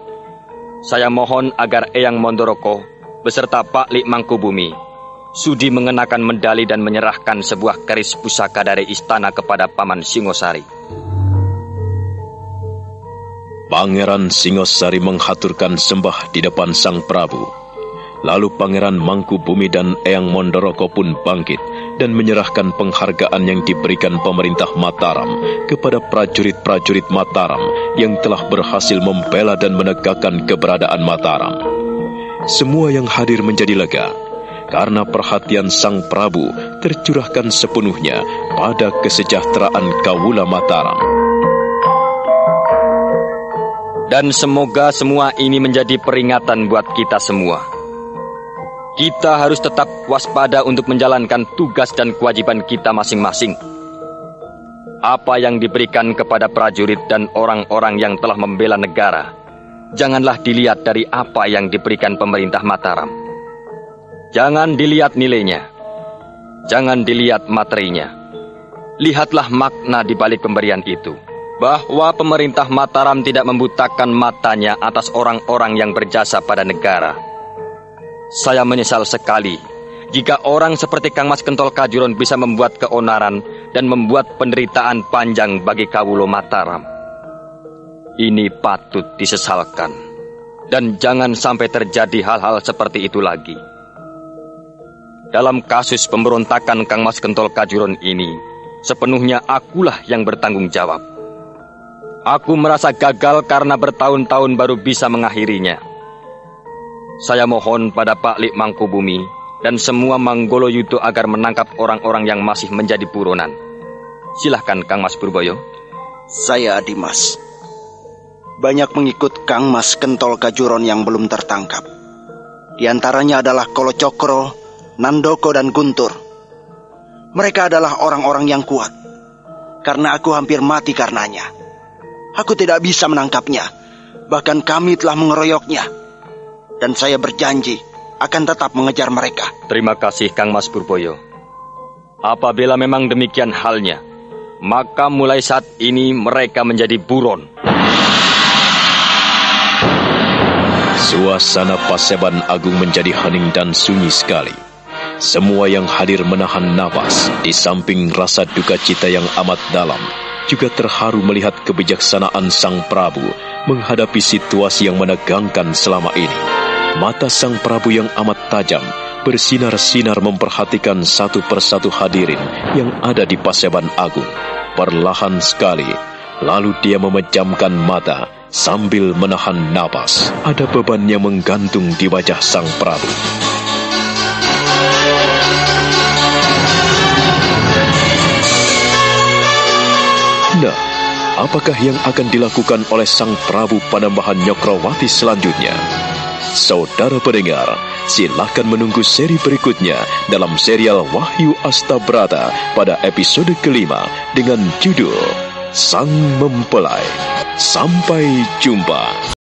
saya mohon agar Eyang Mondoroko beserta Pak Lik Mangkubumi sudi mengenakan medali dan menyerahkan sebuah keris pusaka dari istana kepada Paman Singosari. Pangeran Singosari menghaturkan sembah di depan Sang Prabu. Lalu Pangeran Mangkubumi dan Eyang Mondoroko pun bangkit dan menyerahkan penghargaan yang diberikan pemerintah Mataram kepada prajurit-prajurit Mataram yang telah berhasil membela dan menegakkan keberadaan Mataram. Semua yang hadir menjadi lega, karena perhatian Sang Prabu tercurahkan sepenuhnya pada kesejahteraan Kawula Mataram. Dan semoga semua ini menjadi peringatan buat kita semua. Kita harus tetap waspada untuk menjalankan tugas dan kewajiban kita masing-masing. Apa yang diberikan kepada prajurit dan orang-orang yang telah membela negara, janganlah dilihat dari apa yang diberikan pemerintah Mataram. Jangan dilihat nilainya, jangan dilihat materinya. Lihatlah makna di balik pemberian itu, bahwa pemerintah Mataram tidak membutakan matanya atas orang-orang yang berjasa pada negara. Saya menyesal sekali jika orang seperti Kang Mas Kentol Kajuron bisa membuat keonaran dan membuat penderitaan panjang bagi Kawulo Mataram. Ini patut disesalkan, dan jangan sampai terjadi hal-hal seperti itu lagi. Dalam kasus pemberontakan Kang Mas Kentol Kajuron ini, sepenuhnya akulah yang bertanggung jawab. Aku merasa gagal karena bertahun-tahun baru bisa mengakhirinya. Saya mohon pada Pak Lik Mangkubumi dan semua Manggolo Yudo agar menangkap orang-orang yang masih menjadi buronan. Silahkan Kang Mas Purboyo. Saya Adimas. Banyak pengikut Kang Mas Kentol Kajuron yang belum tertangkap. Di antaranya adalah Kolo Cokro, Nandoko, dan Guntur. Mereka adalah orang-orang yang kuat. Karena aku hampir mati karenanya. Aku tidak bisa menangkapnya. Bahkan kami telah mengeroyoknya. Dan saya berjanji akan tetap mengejar mereka. Terima kasih Kang Mas Purboyo. Apabila memang demikian halnya, maka mulai saat ini mereka menjadi buron. Suasana Paseban Agung menjadi hening dan sunyi sekali. Semua yang hadir menahan napas, di samping rasa duka cita yang amat dalam, juga terharu melihat kebijaksanaan Sang Prabu menghadapi situasi yang menegangkan selama ini. Mata Sang Prabu yang amat tajam bersinar-sinar memperhatikan satu persatu hadirin yang ada di Paseban Agung. Perlahan sekali, lalu dia memejamkan mata sambil menahan napas. Ada beban yang menggantung di wajah Sang Prabu. Nah, apakah yang akan dilakukan oleh Sang Prabu Panembahan Nyokrawati selanjutnya? Saudara pendengar, silakan menunggu seri berikutnya dalam serial Wahyu Astabrata pada episode kelima dengan judul Sang Mempelai. Sampai jumpa.